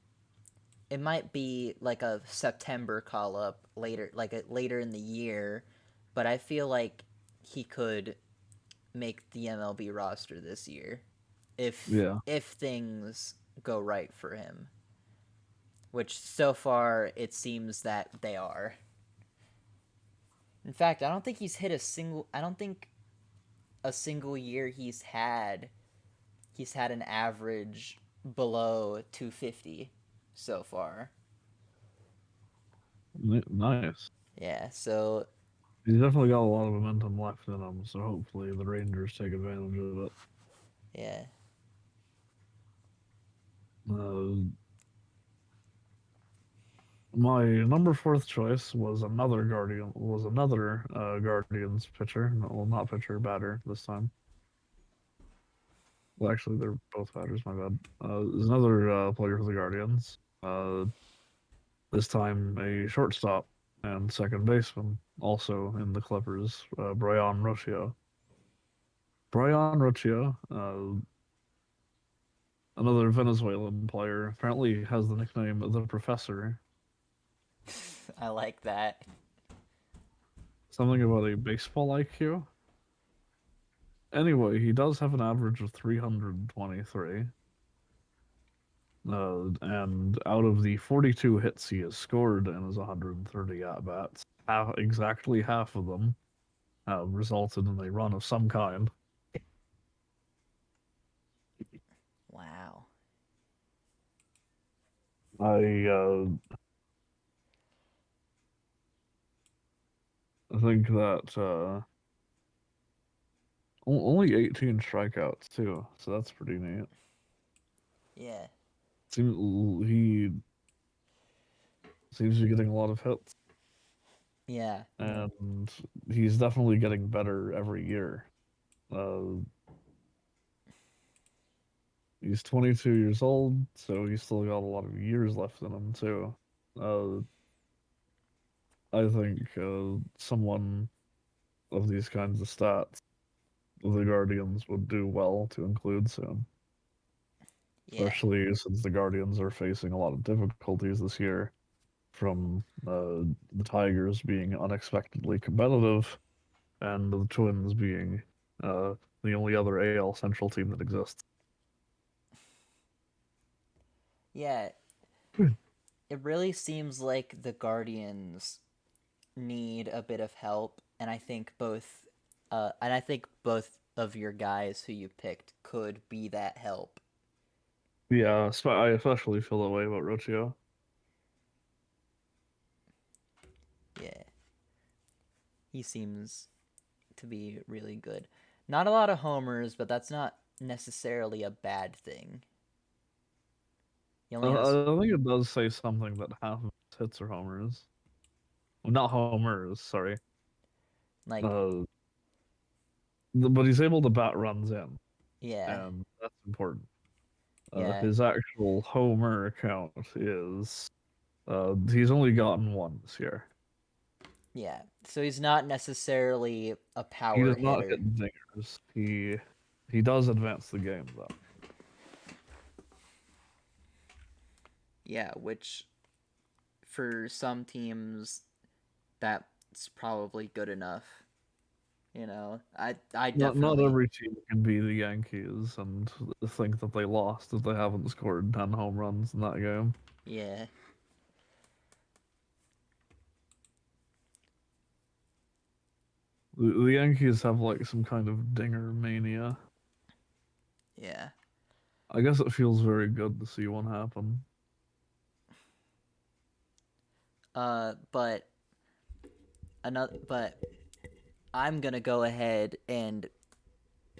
[SPEAKER 1] It might be like a September call up later, later in the year, but I feel like he could make the MLB roster this year
[SPEAKER 2] Yeah.
[SPEAKER 1] if things go right for him, which so far it seems that they are. In fact, I don't think a single year he's had an average below 250 so far.
[SPEAKER 2] Nice.
[SPEAKER 1] Yeah, so
[SPEAKER 2] He's definitely got a lot of momentum left in him, so hopefully the Rangers take advantage of it.
[SPEAKER 1] yeah.
[SPEAKER 2] Uh, my number fourth choice was another Guardians pitcher. No, well, not pitcher, batter this time. Well, actually, they're both batters. My bad. There's another player for the Guardians. This time a shortstop and second baseman, also in the Clippers. Brian Rocchio. Brian Rocchio, another Venezuelan player, apparently has the nickname the Professor.
[SPEAKER 1] I like that.
[SPEAKER 2] Something about a baseball IQ. Anyway, he does have an average of 323. And out of the 42 hits he has scored in his 130 at bats, exactly half of them have resulted in a run of some kind.
[SPEAKER 1] Wow.
[SPEAKER 2] I think that only 18 strikeouts too, so that's pretty neat.
[SPEAKER 1] Yeah.
[SPEAKER 2] He seems to be getting a lot of hits,
[SPEAKER 1] Yeah.
[SPEAKER 2] and he's definitely getting better every year. Uh, he's 22 years old, so he's still got a lot of years left in him too. Uh, I think someone of these kinds of stats, the Guardians would do well to include soon,
[SPEAKER 1] Yeah.
[SPEAKER 2] especially since the Guardians are facing a lot of difficulties this year from the Tigers being unexpectedly competitive and the Twins being uh, the only other AL Central team that exists.
[SPEAKER 1] Yeah, it really seems like the Guardians need a bit of help, and I think both of your guys who you picked could be that help.
[SPEAKER 2] Yeah, I especially feel that way about Rocio.
[SPEAKER 1] Yeah, he seems to be really good. Not a lot of homers, but that's not necessarily a bad thing. He only has
[SPEAKER 2] I think it does say something that half of his hits are homers. Well, not homers, sorry.
[SPEAKER 1] like
[SPEAKER 2] Uh, but he's able to bat runs in,
[SPEAKER 1] yeah,
[SPEAKER 2] and that's important.
[SPEAKER 1] yeah,
[SPEAKER 2] His actual homer account is he's only gotten one this year.
[SPEAKER 1] yeah. So he's not necessarily a
[SPEAKER 2] He
[SPEAKER 1] power
[SPEAKER 2] does not
[SPEAKER 1] hitter.
[SPEAKER 2] hit dingers. He does advance the game though.
[SPEAKER 1] Yeah, which for some teams that's probably good enough. I
[SPEAKER 2] Not
[SPEAKER 1] definitely
[SPEAKER 2] every team can be the Yankees and think that they lost if they haven't scored 10 home runs in that game.
[SPEAKER 1] yeah,
[SPEAKER 2] The Yankees have like some kind of dinger mania.
[SPEAKER 1] yeah.
[SPEAKER 2] I guess it feels very good to see one happen.
[SPEAKER 1] But but I'm gonna go ahead and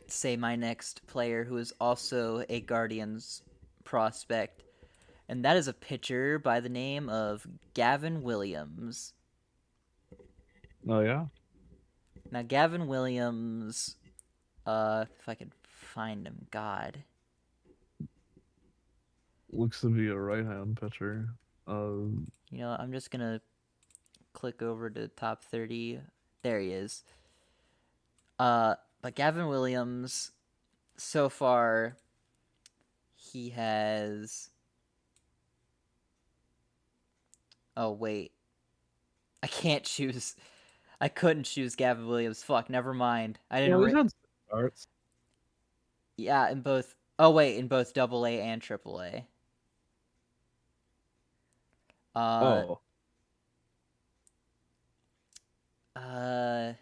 [SPEAKER 1] say my next player who is also a Guardians prospect, and that is a pitcher by the name of Gavin Williams.
[SPEAKER 2] Oh yeah,
[SPEAKER 1] Now, Gavin Williams, if I could find him, God.
[SPEAKER 2] looks to be a right-hand pitcher. Uh,
[SPEAKER 1] I'm just gonna click over to top 30. There he is. But Gavin Williams, so far, he has. Oh, wait. I can't choose. I couldn't choose Gavin Williams. Fuck, never mind. I didn't.
[SPEAKER 2] well, he's had six starts.
[SPEAKER 1] Yeah, in both. Oh wait, in both Double A and Triple A. Uh,
[SPEAKER 2] Oh,
[SPEAKER 1] uh.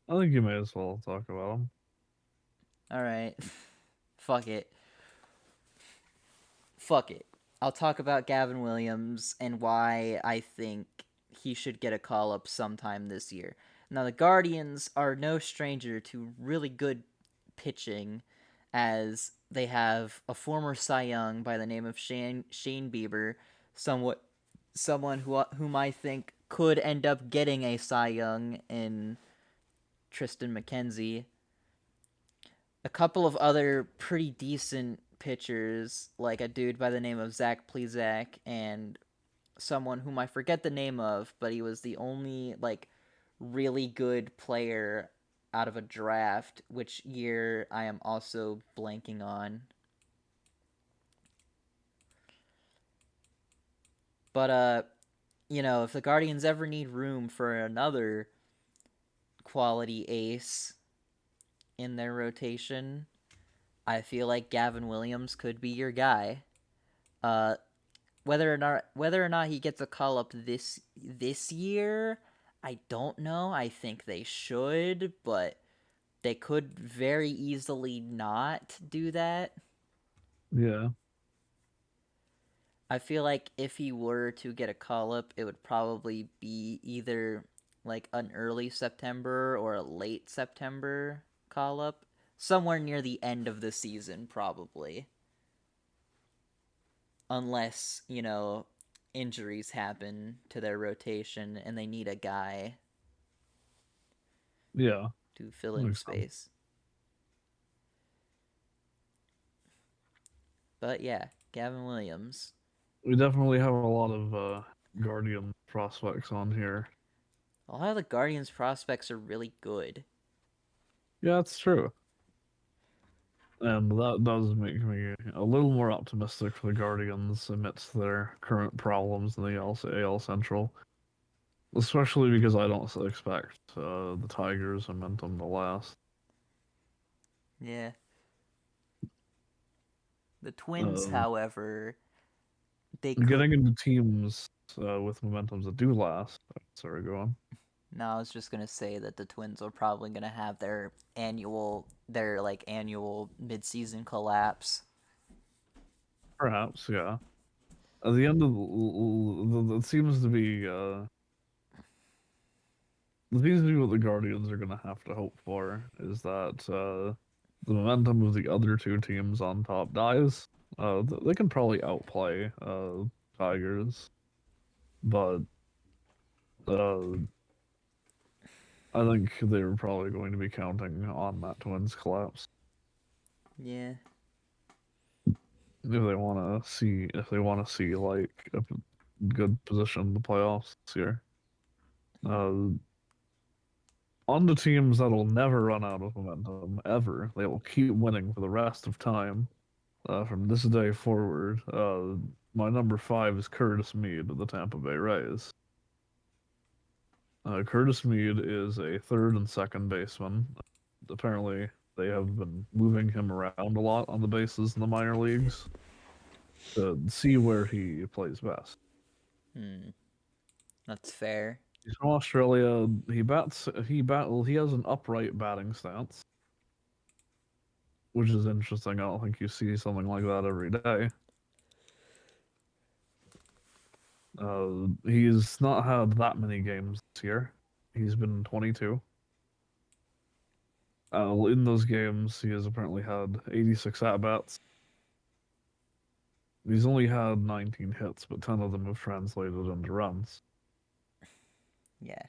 [SPEAKER 2] I think you may as well talk about him.
[SPEAKER 1] All right. Fuck it. Fuck it. I'll talk about Gavin Williams and why I think he should get a call up sometime this year. Now, the Guardians are no stranger to really good pitching, as they have a former Cy Young by the name of Shane Bieber, somewhat someone whom I think could end up getting a Cy Young in Tristan McKenzie. A couple of other pretty decent pitchers, like a dude by the name of Zach Plezak and someone whom I forget the name of, but he was the only really good player out of a draft, which year I am also blanking on. But if the Guardians ever need room for another quality ace in their rotation, I feel like Gavin Williams could be your guy. Uh, whether or not he gets a call up this year, I don't know. I think they should, but they could very easily not do that.
[SPEAKER 2] Yeah,
[SPEAKER 1] I feel like if he were to get a call up, it would probably be either like an early September or a late September call up, somewhere near the end of the season, probably. Unless, injuries happen to their rotation and they need a guy
[SPEAKER 2] yeah,
[SPEAKER 1] to fill in
[SPEAKER 2] makes sense.
[SPEAKER 1] space. But yeah, Gavin Williams.
[SPEAKER 2] We definitely have a lot of Guardian prospects on here.
[SPEAKER 1] A lot of the Guardians prospects are really good.
[SPEAKER 2] Yeah, it's true. And that does make me a little more optimistic for the Guardians amidst their current problems in the AL Central. Especially because I don't expect the Tigers' momentum to last.
[SPEAKER 1] Yeah. The Twins,
[SPEAKER 2] Uh,
[SPEAKER 1] however, they could.
[SPEAKER 2] Getting into teams with momentums that do last. Sorry, go on.
[SPEAKER 1] No, I was just gonna say that the Twins are probably gonna have their like annual mid-season collapse.
[SPEAKER 2] Perhaps, yeah. At the end of it seems to be it seems to be what the Guardians are gonna have to hope for is that the momentum of the other two teams on top dies. They can probably outplay Tigers, but uh, I think they're probably going to be counting on that Twins collapse
[SPEAKER 1] Yeah.
[SPEAKER 2] if they want to see like a good position in the playoffs this year. Uh, on the teams that'll never run out of momentum ever, they will keep winning for the rest of time. From this day forward, my number five is Curtis Mead of the Tampa Bay Rays. Curtis Mead is a third and second baseman. Apparently, they have been moving him around a lot on the bases in the minor leagues to see where he plays best.
[SPEAKER 1] Hmm. That's fair.
[SPEAKER 2] He's from Australia. He has an upright batting stance, which is interesting. I don't think you see something like that every day. He's not had that many games this year. He's been 22. In those games, he has apparently had 86 at bats. He's only had 19 hits, but 10 of them have translated into runs.
[SPEAKER 1] Yeah.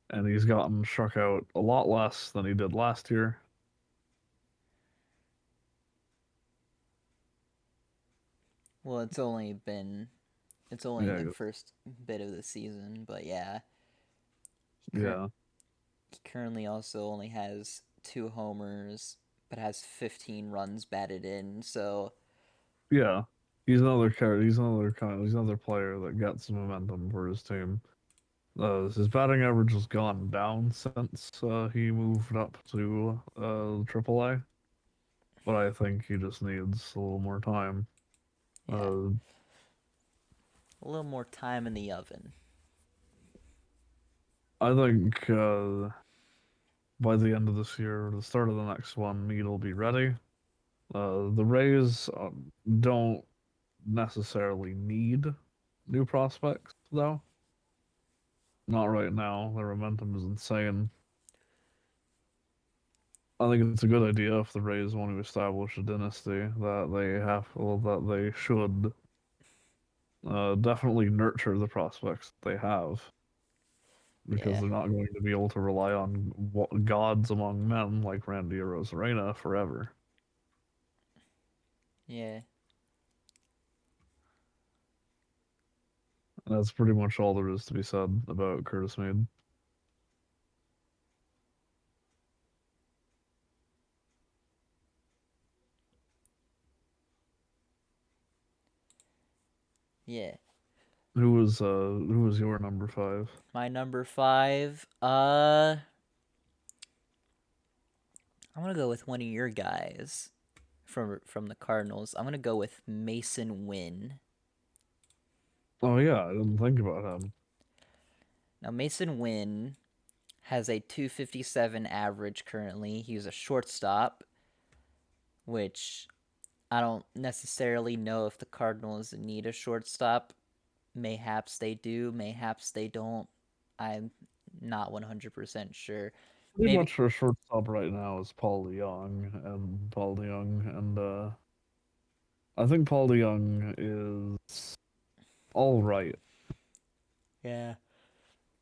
[SPEAKER 2] And he's gotten struck out a lot less than he did last year.
[SPEAKER 1] Well, it's only
[SPEAKER 2] Yeah,
[SPEAKER 1] the first bit of the season, but yeah. He cur-
[SPEAKER 2] yeah,
[SPEAKER 1] he currently also only has 2 homers, but has 15 runs batted in. So
[SPEAKER 2] yeah. He's another character. He's another player that gets momentum for his team. His batting average has gone down since he moved up to AAA, but I think he just needs a little more time.
[SPEAKER 1] yeah,
[SPEAKER 2] Uh,
[SPEAKER 1] a little more time in the oven.
[SPEAKER 2] I think by the end of this year, or the start of the next one, Mead will be ready. The Rays don't necessarily need new prospects, though. Not right now. Their momentum is insane. I think it's a good idea if the Rays want to establish a dynasty that they should definitely nurture the prospects that they have because
[SPEAKER 1] Yeah,
[SPEAKER 2] they're not going to be able to rely on gods among men like Randy Arozarena forever.
[SPEAKER 1] yeah,
[SPEAKER 2] And that's pretty much all there is to be said about Curtis Mead.
[SPEAKER 1] yeah.
[SPEAKER 2] Who was your number five?
[SPEAKER 1] My number five. I'm gonna go with one of your guys from the Cardinals. I'm gonna go with Mason Wynn.
[SPEAKER 2] Oh yeah, I didn't think about him.
[SPEAKER 1] Now Mason Wynn has a 257 average currently. He's a shortstop, which I don't necessarily know if the Cardinals need a shortstop. Mayhaps they do, mayhaps they don't. I'm not 100% sure.
[SPEAKER 2] Pretty
[SPEAKER 1] Maybe,
[SPEAKER 2] much our shortstop right now is Paul DeYoung, and I think Paul DeYoung is all right.
[SPEAKER 1] yeah.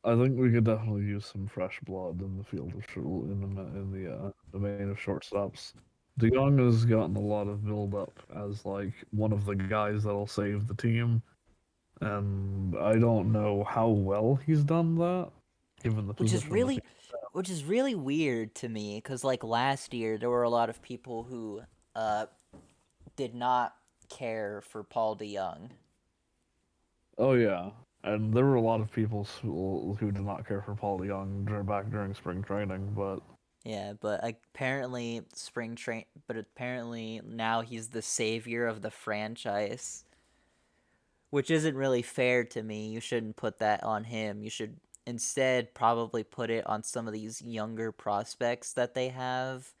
[SPEAKER 2] I think we could definitely use some fresh blood in the field of in the domain of shortstops. DeYoung has gotten a lot of build up as like one of the guys that'll save the team, and I don't know how well he's done that, given the
[SPEAKER 1] Which is
[SPEAKER 2] position the team.
[SPEAKER 1] really, which is really weird to me, because like last year there were a lot of people who uh did not care for Paul DeYoung.
[SPEAKER 2] Oh yeah, and there were a lot of people who did not care for Paul DeYoung back during spring training, but
[SPEAKER 1] Yeah, but apparently now he's the savior of the franchise, which isn't really fair to me. You shouldn't put that on him. You should instead probably put it on some of these younger prospects that they have,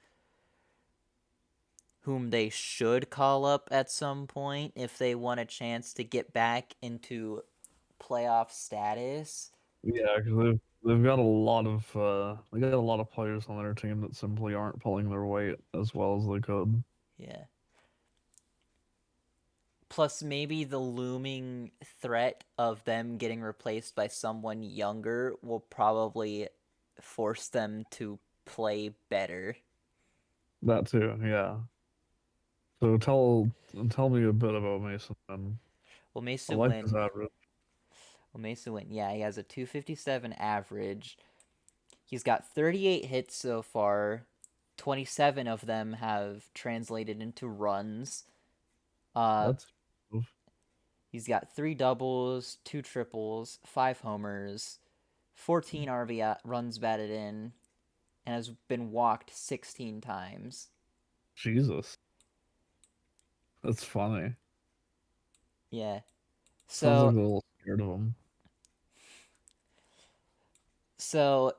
[SPEAKER 1] whom they should call up at some point if they want a chance to get back into playoff status.
[SPEAKER 2] Yeah, because they've got a lot of they got a lot of players on their team that simply aren't pulling their weight as well as they could.
[SPEAKER 1] Yeah. Plus, maybe the looming threat of them getting replaced by someone younger will probably force them to play better.
[SPEAKER 2] That too, yeah. So tell me a bit about Mason and
[SPEAKER 1] Well,
[SPEAKER 2] I
[SPEAKER 1] Mason
[SPEAKER 2] like his
[SPEAKER 1] Wynn.
[SPEAKER 2] average.
[SPEAKER 1] Well, Mason Wynn. Yeah, he has a 257 average. He's got 38 hits so far. 27 of them have translated into runs. Uh,
[SPEAKER 2] That's
[SPEAKER 1] he's got three doubles, two triples, five homers, 14 RBI runs batted in, and has been walked 16 times.
[SPEAKER 2] Jesus. That's funny.
[SPEAKER 1] Yeah.
[SPEAKER 2] Sounds like
[SPEAKER 1] So
[SPEAKER 2] they're a little scared of him.
[SPEAKER 1] so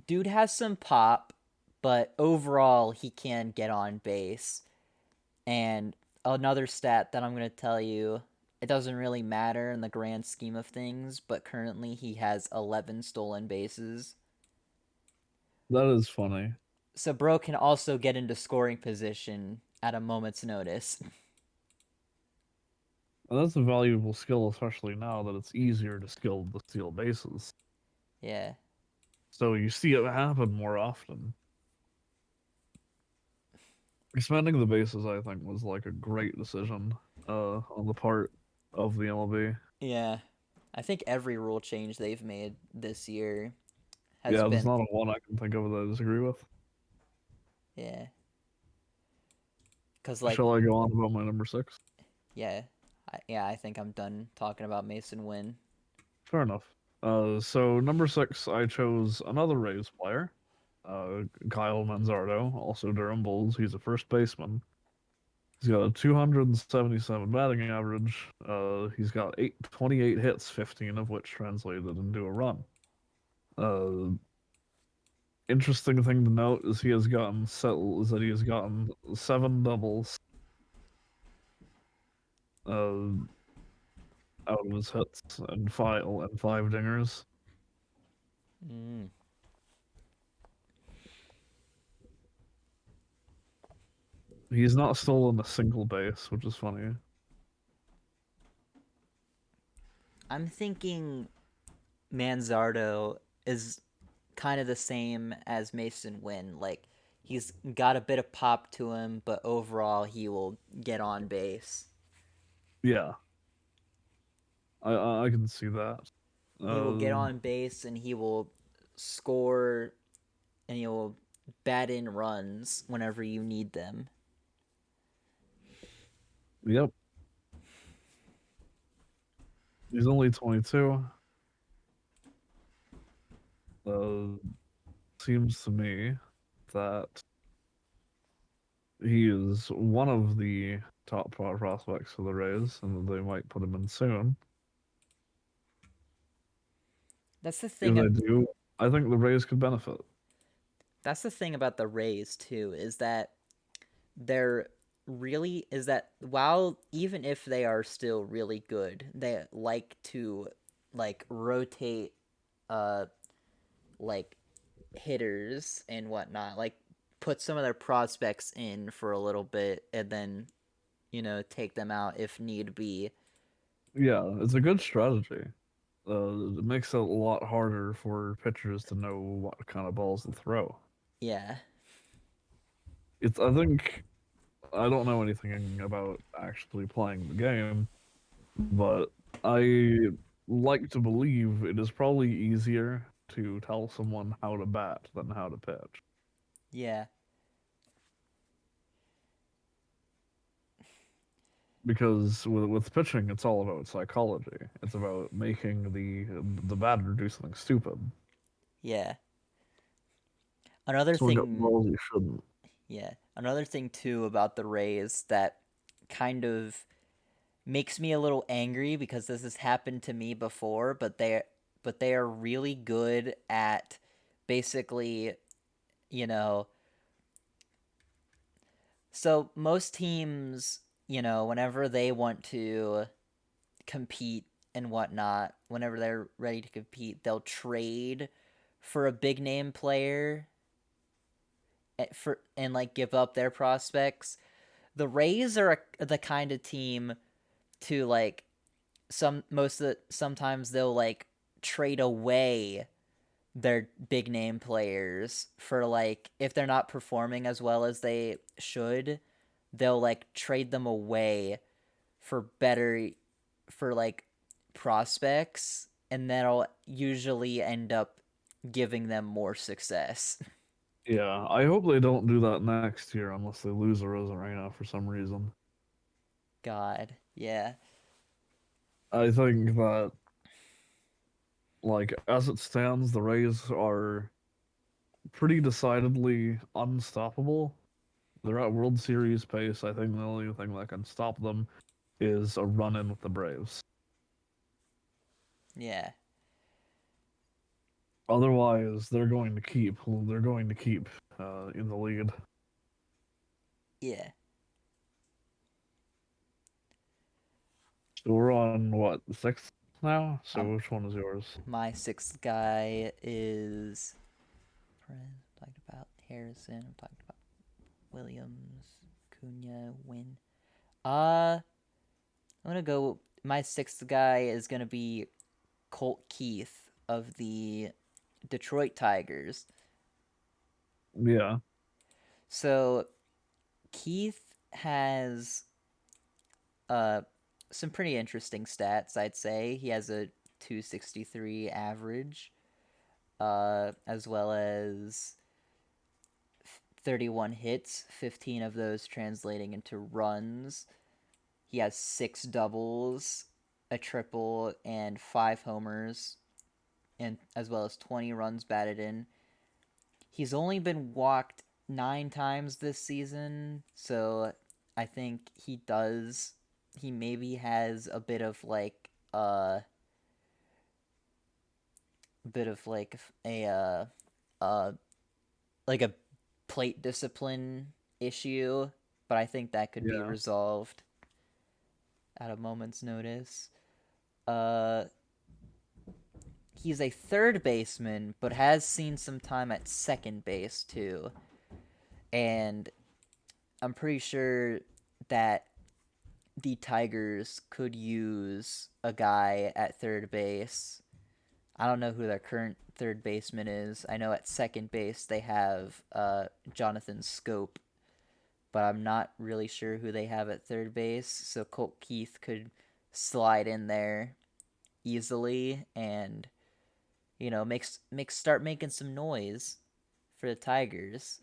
[SPEAKER 1] dude has some pop, but overall he can get on base. And another stat that I'm going to tell you, it doesn't really matter in the grand scheme of things, but currently he has 11 stolen bases.
[SPEAKER 2] That is funny.
[SPEAKER 1] So Bro can also get into scoring position at a moment's notice.
[SPEAKER 2] And that's a valuable skill, especially now that it's easier to steal bases.
[SPEAKER 1] Yeah.
[SPEAKER 2] So you see it happen more often. Expanding the bases, I think, was like a great decision on the part of the MLB.
[SPEAKER 1] Yeah. I think every rule change they've made this year has
[SPEAKER 2] Yeah, there's
[SPEAKER 1] been,
[SPEAKER 2] not a one I can think of that I disagree with.
[SPEAKER 1] yeah. Cuz
[SPEAKER 2] Shall I go on about my number six?
[SPEAKER 1] yeah. I think I'm done talking about Mason Wynn.
[SPEAKER 2] Fair enough. So number six, I chose another Rays player, Kyle Manzardo, also Durham Bulls. He's a first baseman. He's got a 277 batting average. He's got 28 hits, 15 of which translated into a run. Uh, Interesting thing to note is he has gotten seven doubles uh, out of his hits and five dingers.
[SPEAKER 1] Mm.
[SPEAKER 2] He's not stolen a single base, which is funny.
[SPEAKER 1] I'm thinking Manzardo is kind of the same as Mason Wynn. Like he's got a bit of pop to him, but overall he will get on base.
[SPEAKER 2] Yeah, I can see that.
[SPEAKER 1] He will get
[SPEAKER 2] Uh,
[SPEAKER 1] on base and he will score and he will bat in runs whenever you need them.
[SPEAKER 2] yep. He's only 22. Uh, Seems to me that he is one of the top prospects for the Rays, and that they might put him in soon.
[SPEAKER 1] That's the
[SPEAKER 2] If
[SPEAKER 1] thing.
[SPEAKER 2] they do, I think the Rays could benefit.
[SPEAKER 1] That's the thing about the Rays too, is that they're really is that while even if they are still really good, they like to like rotate uh like hitters and whatnot, like put some of their prospects in for a little bit and then take them out if need be.
[SPEAKER 2] Yeah, it's a good strategy. It makes it a lot harder for pitchers to know what kind of balls to throw.
[SPEAKER 1] Yeah,
[SPEAKER 2] I think, I don't know anything about actually playing the game, but I like to believe it is probably easier to tell someone how to bat than how to pitch.
[SPEAKER 1] yeah,
[SPEAKER 2] Because with pitching, it's all about psychology. It's about making the batter do something stupid.
[SPEAKER 1] yeah. Another
[SPEAKER 2] Someone got
[SPEAKER 1] thing,
[SPEAKER 2] balls you shouldn't.
[SPEAKER 1] yeah, another thing too about the Rays that kind of makes me a little angry because this has happened to me before, but they are really good at basically, you know, so most teams, whenever they want to compete and whatnot, whenever they're ready to compete, they'll trade for a big name player for and like give up their prospects. The Rays are the kind of team to like sometimes they'll like trade away their big name players for like if they're not performing as well as they should, they'll like trade them away for better for like prospects and that'll usually end up giving them more success.
[SPEAKER 2] Yeah, I hope they don't do that next year unless they lose a Rosarena for some reason.
[SPEAKER 1] God. Yeah.
[SPEAKER 2] I think that, like, as it stands, the Rays are pretty decidedly unstoppable. They're at World Series pace. I think the only thing that can stop them is a run in with the Braves.
[SPEAKER 1] Yeah.
[SPEAKER 2] Otherwise, they're going to keep in the lead.
[SPEAKER 1] Yeah.
[SPEAKER 2] So we're on what, sixth now? So
[SPEAKER 1] Um
[SPEAKER 2] which one is yours?
[SPEAKER 1] my sixth guy is talked about Harrison, I'm talking about Williams, Cunha, Win. Uh I'm gonna go. My sixth guy is gonna be Colt Keith of the Detroit Tigers.
[SPEAKER 2] Yeah,
[SPEAKER 1] So Keith has uh some pretty interesting stats. I'd say he has a 263 average, as well as 31 hits, 15 of those translating into runs. He has 6 doubles, a triple, and 5 homers, and as well as 20 runs batted in. He's only been walked 9 times this season, so I think he does. He maybe has a bit of like a uh like a plate discipline issue, but I think that could be
[SPEAKER 2] yeah,
[SPEAKER 1] resolved at a moment's notice. Uh, he's a third baseman, but has seen some time at second base too. And I'm pretty sure that the Tigers could use a guy at third base. I don't know who their current third baseman is. I know at second base they have Jonathan Scope, but I'm not really sure who they have at third base. So Colt Keith could slide in there easily and start making some noise for the Tigers.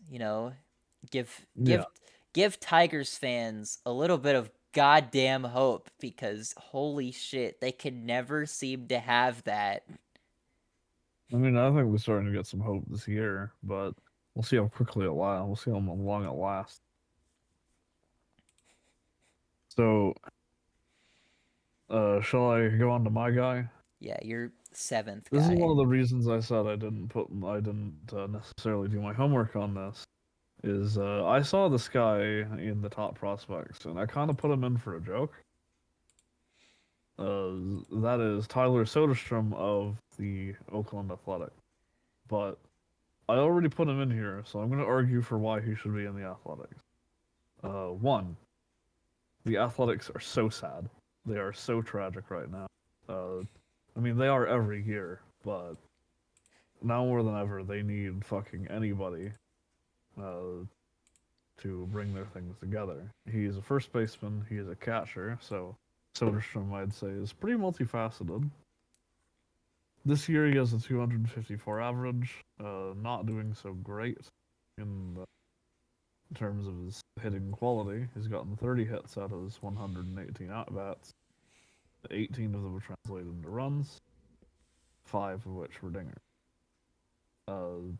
[SPEAKER 1] Give
[SPEAKER 2] yeah.
[SPEAKER 1] give give Tigers fans a little bit of goddamn hope because holy shit, they can never seem to have that.
[SPEAKER 2] I mean, I think we're starting to get some hope this year, but we'll see how quickly it lasts. We'll see how long it lasts. So, shall I go on to my guy?
[SPEAKER 1] Yeah, your seventh
[SPEAKER 2] This is one
[SPEAKER 1] guy.
[SPEAKER 2] of the reasons I said I didn't necessarily do my homework on this. Is I saw this guy in the top prospects, and I kind of put him in for a joke. That is Tyler Soderstrom of the Oakland Athletics. But I already put him in here, so I'm going to argue for why he should be in the Athletics. One, the Athletics are so sad. They are so tragic right now. Uh, I mean, they are every year, but now more than ever, they need fucking anybody uh, to bring their things together. He's a first baseman, he is a catcher, so Soderstrom, I'd say, is pretty multifaceted. This year, he has a 254 average, not doing so great in terms of his hitting quality. He's gotten 30 hits out of his 118 at bats. 18 of them were translated into runs, 5 of which were dingers. Uh,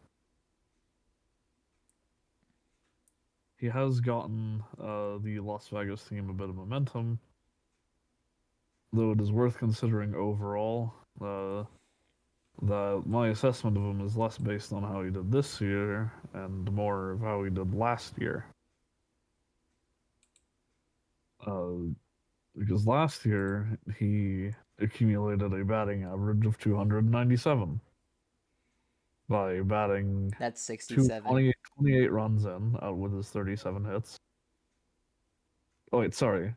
[SPEAKER 2] he has gotten the Las Vegas team a bit of momentum, though it is worth considering overall. That my assessment of him is less based on how he did this year and more of how he did last year. Uh, because last year he accumulated a batting average of 297 by batting
[SPEAKER 1] That's 67.
[SPEAKER 2] 28 runs in out with his 37 hits. Oh, wait, sorry.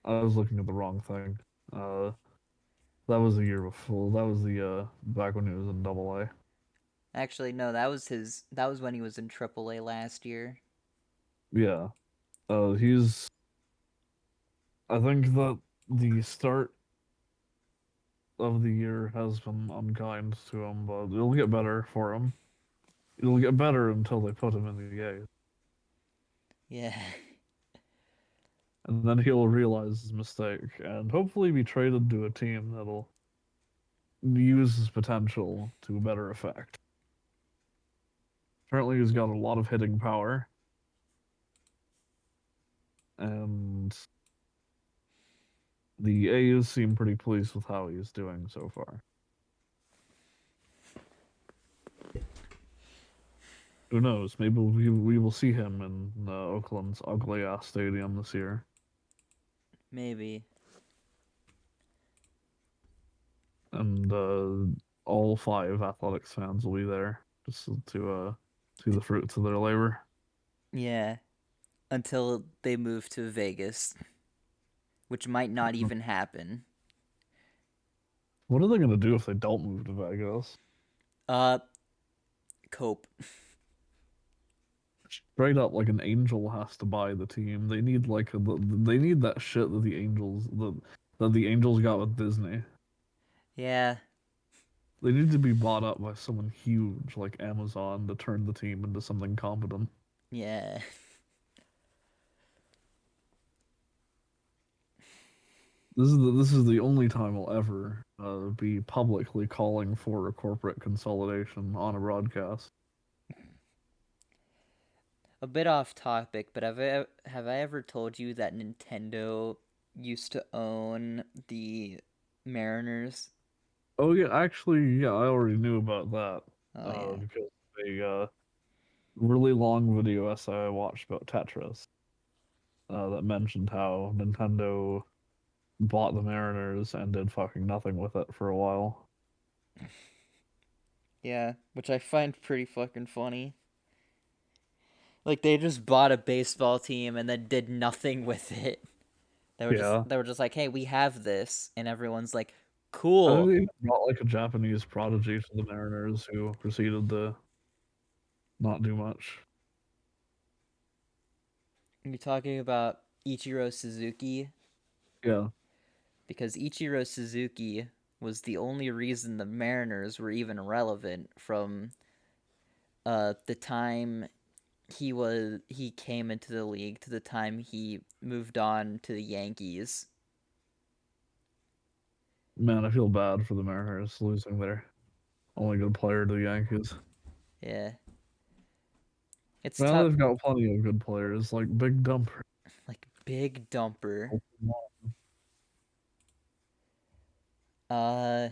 [SPEAKER 2] I was looking at the wrong thing. Uh, that was the year before. That was the back when he was in Double A.
[SPEAKER 1] Actually, no, that was when he was in AAA last year.
[SPEAKER 2] Yeah. He's. I think that the start of the year has been unkind to him, but it'll get better for him. It'll get better until they put him in the A,
[SPEAKER 1] Yeah.
[SPEAKER 2] and then he'll realize his mistake and hopefully be traded to a team that'll use his potential to better effect. Currently, he's got a lot of hitting power, and the A's seem pretty pleased with how he's doing so far. Who knows? Maybe we will see him in Oakland's ugly ass stadium this year.
[SPEAKER 1] Maybe.
[SPEAKER 2] And all five athletics fans will be there just to see the fruits of their labor.
[SPEAKER 1] Yeah. Until they move to Vegas, which might not even happen.
[SPEAKER 2] What are they gonna do if they don't move to Vegas?
[SPEAKER 1] Uh, Cope.
[SPEAKER 2] Straight up, like an Angel has to buy the team. They need they need that shit that the Angels got with Disney.
[SPEAKER 1] Yeah.
[SPEAKER 2] They need to be bought up by someone huge like Amazon to turn the team into something competent.
[SPEAKER 1] Yeah.
[SPEAKER 2] This is the only time I'll ever be publicly calling for a corporate consolidation on a broadcast.
[SPEAKER 1] A bit off topic, but have I ever told you that Nintendo used to own the Mariners?
[SPEAKER 2] Oh yeah, actually, yeah, I already knew about that
[SPEAKER 1] Oh yeah.
[SPEAKER 2] because a really long video essay I watched about Tetris that mentioned how Nintendo bought the Mariners and did fucking nothing with it for a while.
[SPEAKER 1] Yeah, which I find pretty fucking funny. Like they just bought a baseball team and then did nothing with it.
[SPEAKER 2] Yeah,
[SPEAKER 1] They were just like, "Hey, we have this." And everyone's like,
[SPEAKER 2] I think
[SPEAKER 1] "Cool."
[SPEAKER 2] they brought like a Japanese prodigy to the Mariners who proceeded to not do much.
[SPEAKER 1] You're talking about Ichiro Suzuki
[SPEAKER 2] Yeah,
[SPEAKER 1] because Ichiro Suzuki was the only reason the Mariners were even relevant from the time he came into the league to the time he moved on to the Yankees.
[SPEAKER 2] man, I feel bad for the Mariners losing their only good player to the Yankees.
[SPEAKER 1] Yeah. It's
[SPEAKER 2] Well,
[SPEAKER 1] tough.
[SPEAKER 2] they've got plenty of good players like Big Dumper.
[SPEAKER 1] Like Big Dumper. Uh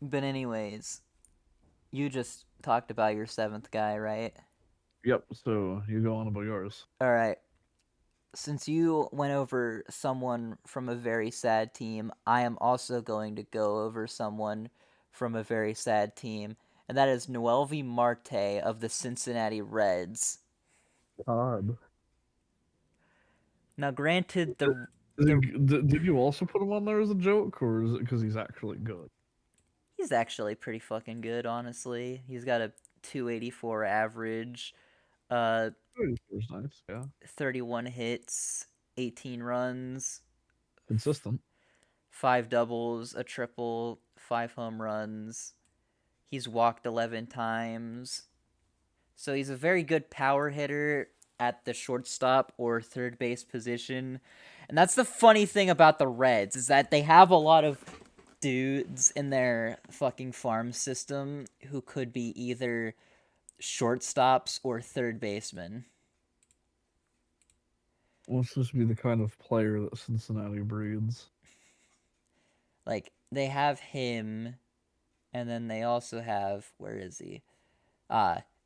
[SPEAKER 1] but anyways, you just talked about your seventh guy, right?
[SPEAKER 2] Yep, so you go on about yours.
[SPEAKER 1] All right. Since you went over someone from a very sad team, I am also going to go over someone from a very sad team, and that is Noelvi Marte of the Cincinnati Reds.
[SPEAKER 2] God.
[SPEAKER 1] Now, granted, the
[SPEAKER 2] Did you also put him on there as a joke, or is it because he's actually good?
[SPEAKER 1] he's actually pretty fucking good, honestly. He's got a 284 average, uh,
[SPEAKER 2] He's nice, yeah.
[SPEAKER 1] 31 hits, 18 runs,
[SPEAKER 2] Consistent.
[SPEAKER 1] five doubles, a triple, five home runs. He's walked 11 times. So he's a very good power hitter at the shortstop or third base position. And that's the funny thing about the Reds is that they have a lot of dudes in their fucking farm system who could be either shortstops or third baseman.
[SPEAKER 2] Let's just be the kind of player that Cincinnati breeds.
[SPEAKER 1] Like they have him, and then they also have where is he?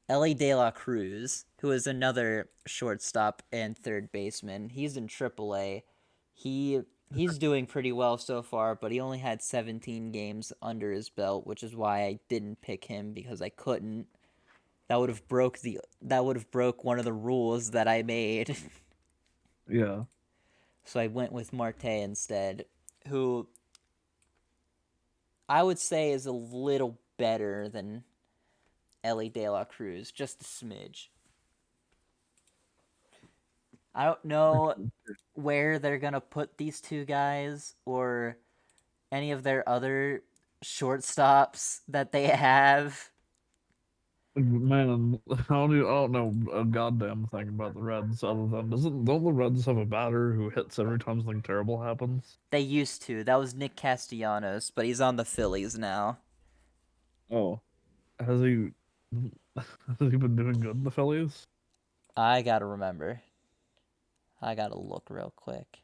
[SPEAKER 1] Ellie De La Cruz, who is another shortstop and third baseman. He's in AAA. He he's doing pretty well so far, but he only had 17 games under his belt, which is why I didn't pick him because I couldn't. That would have broke one of the rules that I made.
[SPEAKER 2] Yeah.
[SPEAKER 1] So I went with Marte instead, who I would say is a little better than Ellie De La Cruz, just a smidge. I don't know where they're gonna put these two guys or any of their other shortstops that they have.
[SPEAKER 2] Man, I don't know a goddamn thing about the Reds other than don't the Reds have a batter who hits every time something terrible happens?
[SPEAKER 1] They used to. That was Nick Castellanos, but he's on the Phillies now.
[SPEAKER 2] Oh, has he has he been doing good in the Phillies?
[SPEAKER 1] I gotta remember. I gotta look real quick.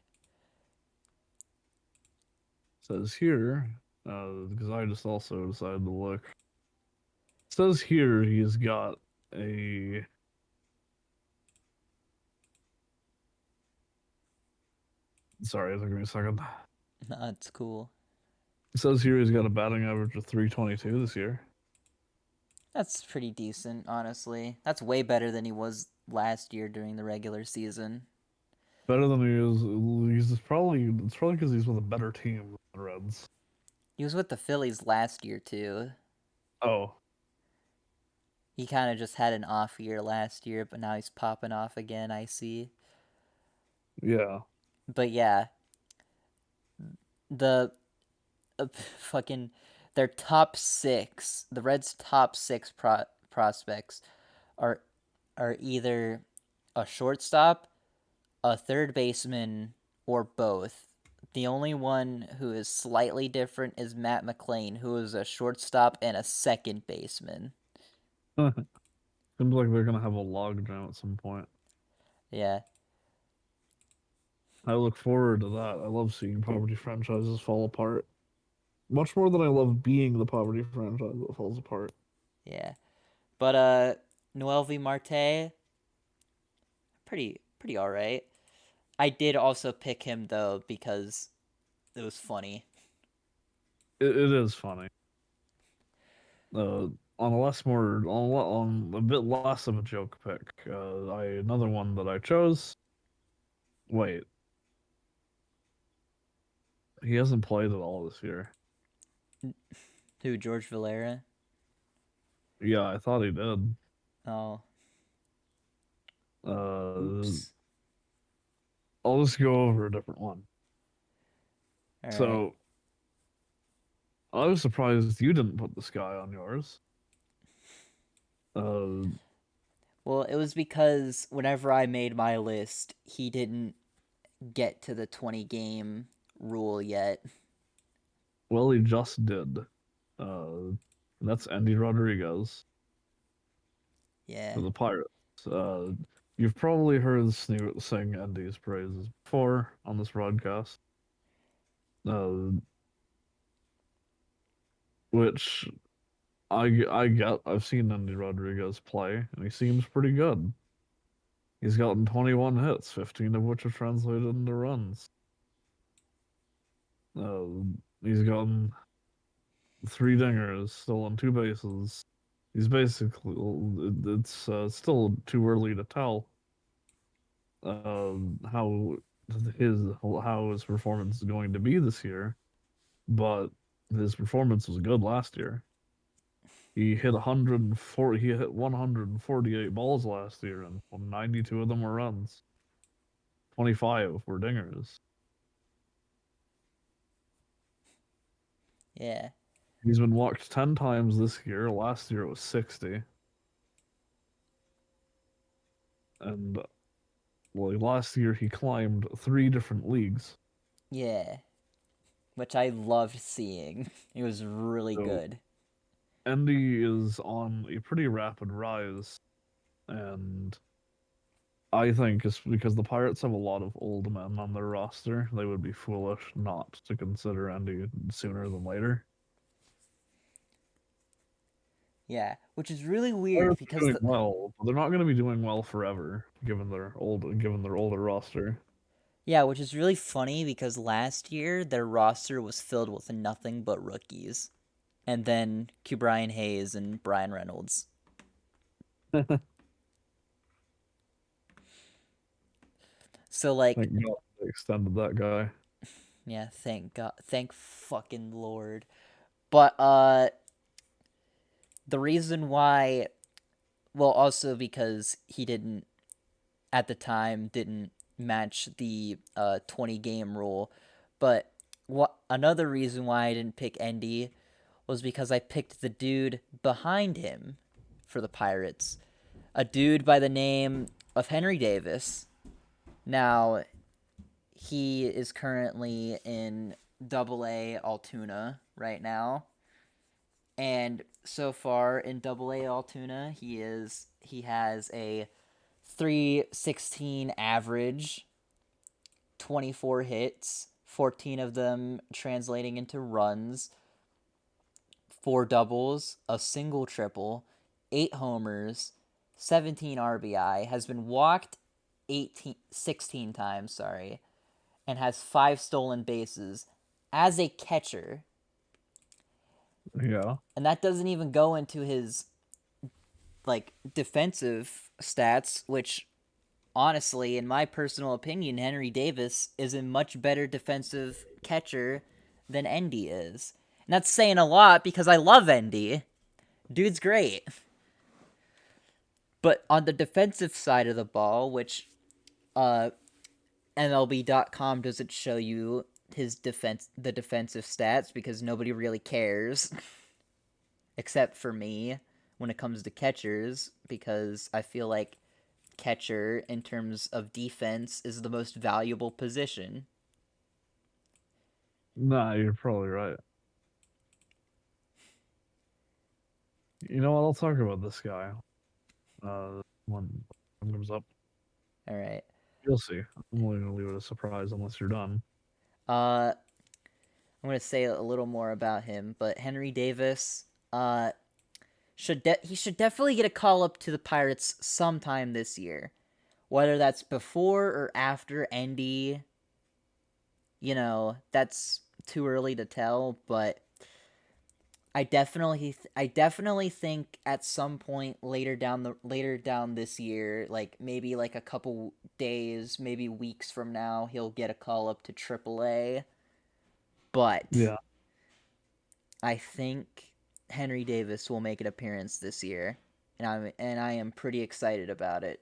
[SPEAKER 2] Says here, because I just also decided to look. Says here he's got a. Sorry, give me a second.
[SPEAKER 1] That's cool.
[SPEAKER 2] It says here he's got a batting average of 322 this year.
[SPEAKER 1] That's pretty decent, honestly. That's way better than he was last year during the regular season.
[SPEAKER 2] Better than he is. He's just probably it's probably because he's with a better team than the Reds.
[SPEAKER 1] He was with the Phillies last year too.
[SPEAKER 2] Oh,
[SPEAKER 1] He kind of just had an off year last year, but now he's popping off again, I see.
[SPEAKER 2] yeah.
[SPEAKER 1] But yeah, the fucking their top 6, the Reds' top 6 prospects are either a shortstop, a third baseman, or both. The only one who is slightly different is Matt McLean, who is a shortstop and a second baseman.
[SPEAKER 2] Seems like they're gonna have a log jam at some point.
[SPEAKER 1] Yeah,
[SPEAKER 2] I look forward to that. I love seeing poverty franchises fall apart. Much more than I love being the poverty franchise that falls apart.
[SPEAKER 1] yeah. But Noel V Marte, pretty all right. I did also pick him though because it was funny.
[SPEAKER 2] It is funny. Uh, on a less more on a bit less of a joke pick. I another one that I chose. Wait, he hasn't played at all this year.
[SPEAKER 1] Who, George Valera?
[SPEAKER 2] Yeah, I thought he did.
[SPEAKER 1] Oh,
[SPEAKER 2] Uh,
[SPEAKER 1] oops.
[SPEAKER 2] I'll just go over a different one.
[SPEAKER 1] All right.
[SPEAKER 2] So I was surprised you didn't put this guy on yours. Uh,
[SPEAKER 1] Well, it was because whenever I made my list, he didn't get to the 20 game rule yet.
[SPEAKER 2] well, he just did. That's Andy Rodriguez
[SPEAKER 1] Yeah.
[SPEAKER 2] for the Pirates. Uh, you've probably heard Snoot sing Andy's praises before on this broadcast. Uh, which I get. I've seen Andy Rodriguez play, and he seems pretty good. He's gotten 21 hits, 15 of which are translated into runs. Uh, he's gotten 3 dingers, stolen 2 bases. He's basically. It's still too early to tell how his performance is going to be this year, but his performance was good last year. He hit 140. He hit 148 balls last year, and 92 of them were runs. 25 were dingers.
[SPEAKER 1] Yeah.
[SPEAKER 2] He's been walked 10 times this year. Last year it was 60. And well, last year he climbed 3 different leagues.
[SPEAKER 1] Yeah. Which I loved seeing. It was really
[SPEAKER 2] So
[SPEAKER 1] good.
[SPEAKER 2] Endy is on a pretty rapid rise, and I think it's because the Pirates have a lot of old men on their roster. They would be foolish not to consider Endy sooner than later.
[SPEAKER 1] Yeah, which is really weird
[SPEAKER 2] Pirates are
[SPEAKER 1] because
[SPEAKER 2] doing well, but they're not going to be doing well forever, given their older roster.
[SPEAKER 1] yeah, which is really funny because last year their roster was filled with nothing but rookies, and then Brian Hayes and Brian Reynolds. So like,
[SPEAKER 2] Thank God they extended that guy.
[SPEAKER 1] yeah, thank God, thank fucking Lord. But the reason why, well, also because he didn't at the time didn't match the 20 game rule, but what another reason why I didn't pick Endy was because I picked the dude behind him for the Pirates, a dude by the name of Henry Davis. Now, he is currently in Double A Altoona right now. And so far in Double A Altoona, he has a 316 average, 24 hits, 14 of them translating into runs, 4 doubles, a single triple, 8 homers, 17 RBI, has been walked 16 times, sorry, and has 5 stolen bases as a catcher.
[SPEAKER 2] Yeah.
[SPEAKER 1] And that doesn't even go into his like defensive stats, which honestly, in my personal opinion, Henry Davis is a much better defensive catcher than Endy is. And that's saying a lot because I love Endy. Dude's great. But on the defensive side of the ball, which uh, MLB.com doesn't show you the defensive stats because nobody really cares, except for me when it comes to catchers, because I feel like catcher in terms of defense is the most valuable position.
[SPEAKER 2] Nah, you're probably right. You know what? I'll talk about this guy. When it comes up,
[SPEAKER 1] All right.
[SPEAKER 2] you'll see. I'm only gonna leave it a surprise unless you're done.
[SPEAKER 1] I'm going to say a little more about him, but Henry Davis he should definitely get a call up to the Pirates sometime this year. Whether that's before or after Endy, that's too early to tell, but I definitely think at some point later down this year, like maybe like a couple days, maybe weeks from now, he'll get a call up to AAA. But
[SPEAKER 2] Yeah.
[SPEAKER 1] I think Henry Davis will make an appearance this year, and I am pretty excited about it.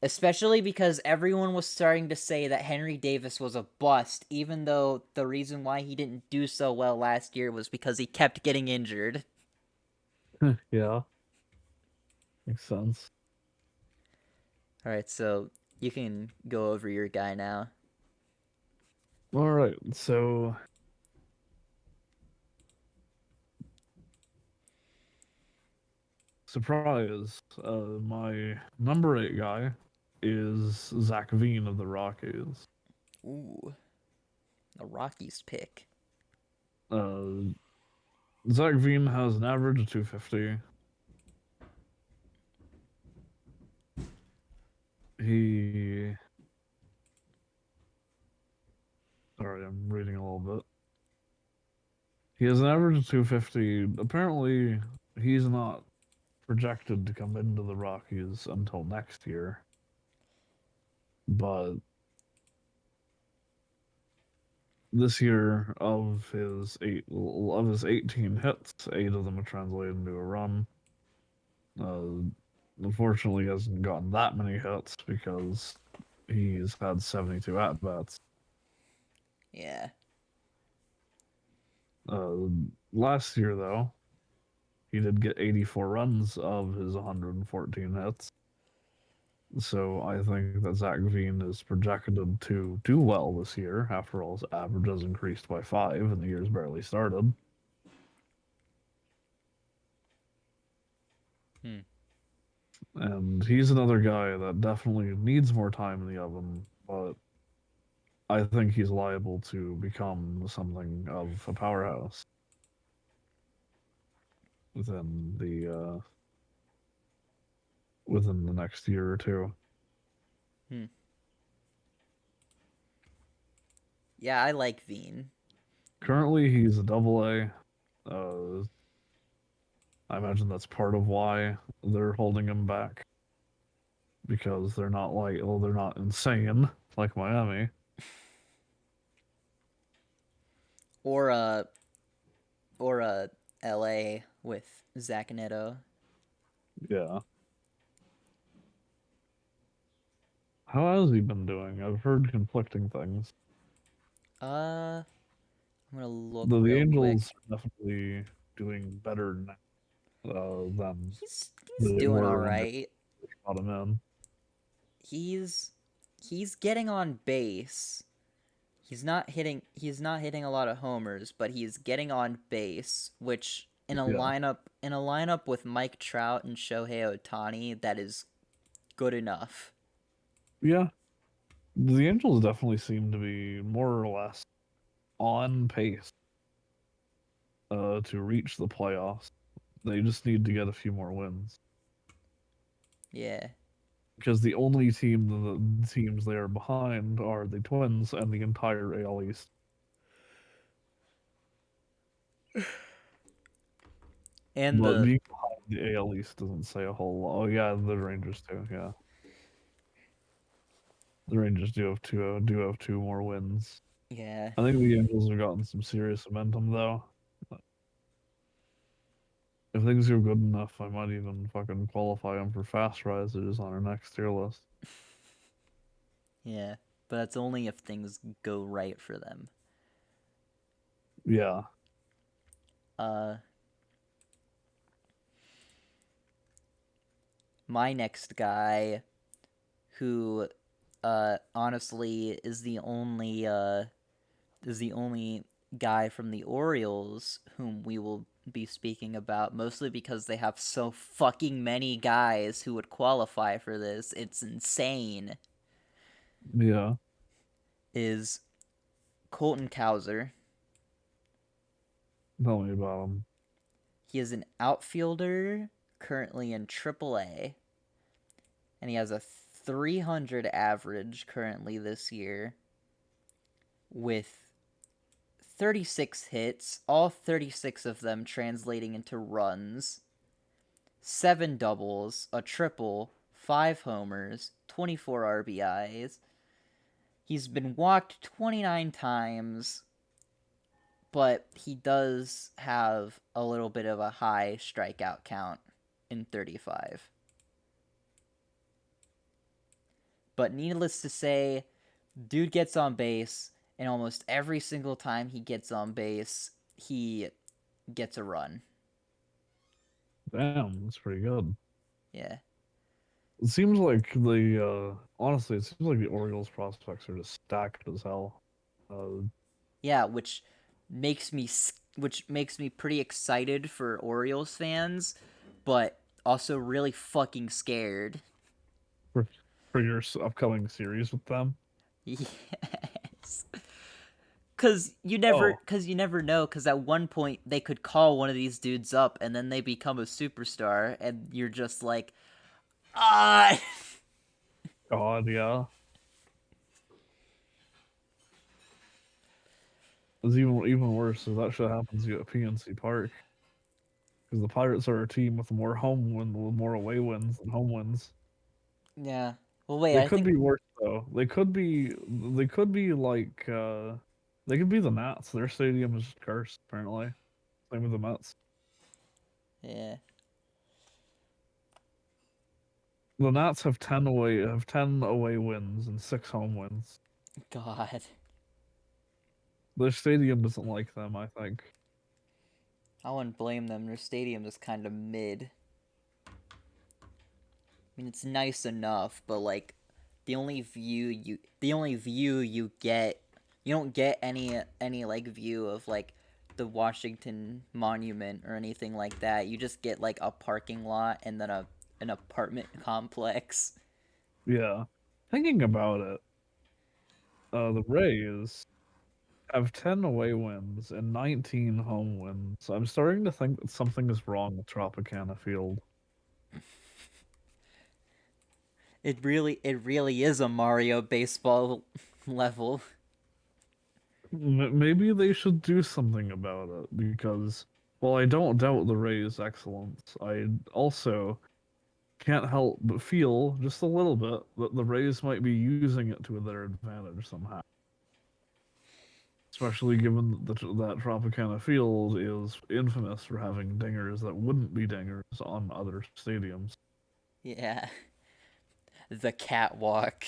[SPEAKER 1] Especially because everyone was starting to say that Henry Davis was a bust, even though the reason why he didn't do so well last year was because he kept getting injured.
[SPEAKER 2] Yeah. Makes sense.
[SPEAKER 1] All right, so you can go over your guy now.
[SPEAKER 2] All right. So surprise. My number 8 guy is Zach Veen of the Rockies.
[SPEAKER 1] Ooh, a Rockies pick.
[SPEAKER 2] Uh, Zach Veen has an average of 250. He. Sorry, I'm reading a little bit. He has an average of 250. Apparently, he's not projected to come into the Rockies until next year. But this year, of his 18 hits, 8 of them have translated into a run. Uh, Unfortunately, he hasn't gotten that many hits because he's had 72 at bats.
[SPEAKER 1] Yeah.
[SPEAKER 2] Uh, Last year, though, he did get 84 runs of his 114 hits. So I think that Zach Veen is projected to do well this year. After all, his average has increased by 5 and the year's barely started.
[SPEAKER 1] Hmm.
[SPEAKER 2] And he's another guy that definitely needs more time in the oven, but I think he's liable to become something of a powerhouse within the next year or two.
[SPEAKER 1] Hmm. Yeah, I like Veen.
[SPEAKER 2] Currently, he's a double A. I imagine that's part of why they're holding him back because they're not like, well, they're not insane like Miami.
[SPEAKER 1] Or LA with Zach Neto.
[SPEAKER 2] Yeah. How has he been doing? I've heard conflicting things.
[SPEAKER 1] I'm gonna look
[SPEAKER 2] Though the
[SPEAKER 1] real
[SPEAKER 2] Angels
[SPEAKER 1] quick.
[SPEAKER 2] are definitely doing better now, than
[SPEAKER 1] He's
[SPEAKER 2] they
[SPEAKER 1] doing all
[SPEAKER 2] were when they
[SPEAKER 1] right.
[SPEAKER 2] brought him in.
[SPEAKER 1] He's he's getting on base. He's not hitting a lot of homers, but he's getting on base, which
[SPEAKER 2] Yeah.
[SPEAKER 1] in a lineup with Mike Trout and Shohei Ohtani, that is good enough.
[SPEAKER 2] Yeah. The Angels definitely seem to be more or less on pace to reach the playoffs. They just need to get a few more wins.
[SPEAKER 1] Yeah.
[SPEAKER 2] Because the teams they are behind are the Twins and the entire AL East.
[SPEAKER 1] And
[SPEAKER 2] But
[SPEAKER 1] the
[SPEAKER 2] being behind the AL East doesn't say a whole lot. Oh yeah, the Rangers too. Yeah, the Rangers do have two more wins.
[SPEAKER 1] yeah.
[SPEAKER 2] I think the Angels have gotten some serious momentum though. If things go good enough, I might even fucking qualify them for fast risers on our next tier list.
[SPEAKER 1] Yeah. But that's only if things go right for them.
[SPEAKER 2] Yeah,
[SPEAKER 1] Uh my next guy who honestly is the only guy from the Orioles whom we will be speaking about, mostly because they have so fucking many guys who would qualify for this. It's insane.
[SPEAKER 2] yeah.
[SPEAKER 1] Is Colton Cowser.
[SPEAKER 2] Tell me about them.
[SPEAKER 1] He is an outfielder currently in AAA, and he has a 300 average currently this year with 36 hits, all 36 of them translating into runs, 7 doubles, a triple, 5 homers, 24 RBIs. He's been walked 29 times, but he does have a little bit of a high strikeout count in 35. But needless to say, dude gets on base, and almost every single time he gets on base, he gets a run.
[SPEAKER 2] Damn, that's pretty good.
[SPEAKER 1] Yeah.
[SPEAKER 2] It seems like honestly, it seems like the Orioles prospects are just stacked as hell. Uh,
[SPEAKER 1] Yeah, which makes me pretty excited for Orioles fans, but also really fucking scared.
[SPEAKER 2] for for your upcoming series with them.
[SPEAKER 1] Yes. Cause
[SPEAKER 2] Oh
[SPEAKER 1] cause you never know. Cause at one point they could call one of these dudes up, and then they become a superstar, and you're just like, ah.
[SPEAKER 2] God, yeah. It's even worse if that shit happens at PNC Park because the Pirates are a team with more away wins than home wins.
[SPEAKER 1] Yeah. Well, wait.
[SPEAKER 2] They
[SPEAKER 1] I
[SPEAKER 2] could
[SPEAKER 1] think.
[SPEAKER 2] be worse though. They could be like they could be the Nats. Their stadium is just cursed apparently. Same with the Mets.
[SPEAKER 1] Yeah.
[SPEAKER 2] The Nats have 10 away wins and 6 home wins.
[SPEAKER 1] God.
[SPEAKER 2] Their stadium doesn't like them, I think.
[SPEAKER 1] I wouldn't blame them. Their stadium is kind of mid. I mean, it's nice enough, but like, the only view you get, you don't get any like view of like the Washington Monument or anything like that. You just get like a parking lot and then a an apartment complex.
[SPEAKER 2] Yeah. Thinking about it, the Rays have 10 away wins and 19 home wins. I'm starting to think that something is wrong with Tropicana Field.
[SPEAKER 1] It really is a Mario baseball level.
[SPEAKER 2] Maybe they should do something about it because, while I don't doubt the Rays' excellence, I also can't help but feel just a little bit that the Rays might be using it to their advantage somehow. Especially given that Tropicana Field is infamous for having dingers that wouldn't be dingers on other stadiums.
[SPEAKER 1] Yeah. The catwalk.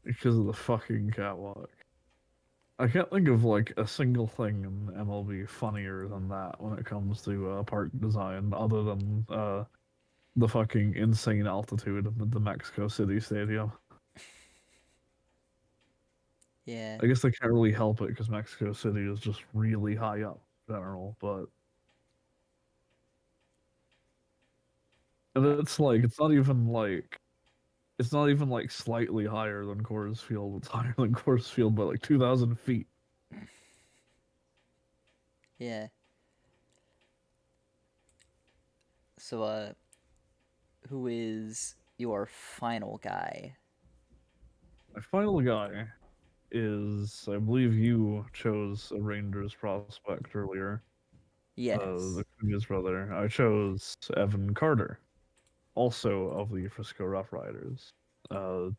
[SPEAKER 2] Because of the fucking catwalk. I can't think of like a single thing in MLB funnier than that when it comes to park design, other than the fucking insane altitude of the Mexico City Stadium.
[SPEAKER 1] Yeah.
[SPEAKER 2] I guess they can't really help it because Mexico City is just really high up in general, but and
[SPEAKER 1] Uh,
[SPEAKER 2] it's not even like slightly higher than Coors Field. It's higher than Coors Field by like 2,000 feet.
[SPEAKER 1] yeah. So who is your final guy?
[SPEAKER 2] My final guy is, I believe you chose a Rangers prospect earlier,
[SPEAKER 1] Yes.
[SPEAKER 2] the Cunha's brother. I chose Evan Carter, also of the Frisco Rough Riders. Uh,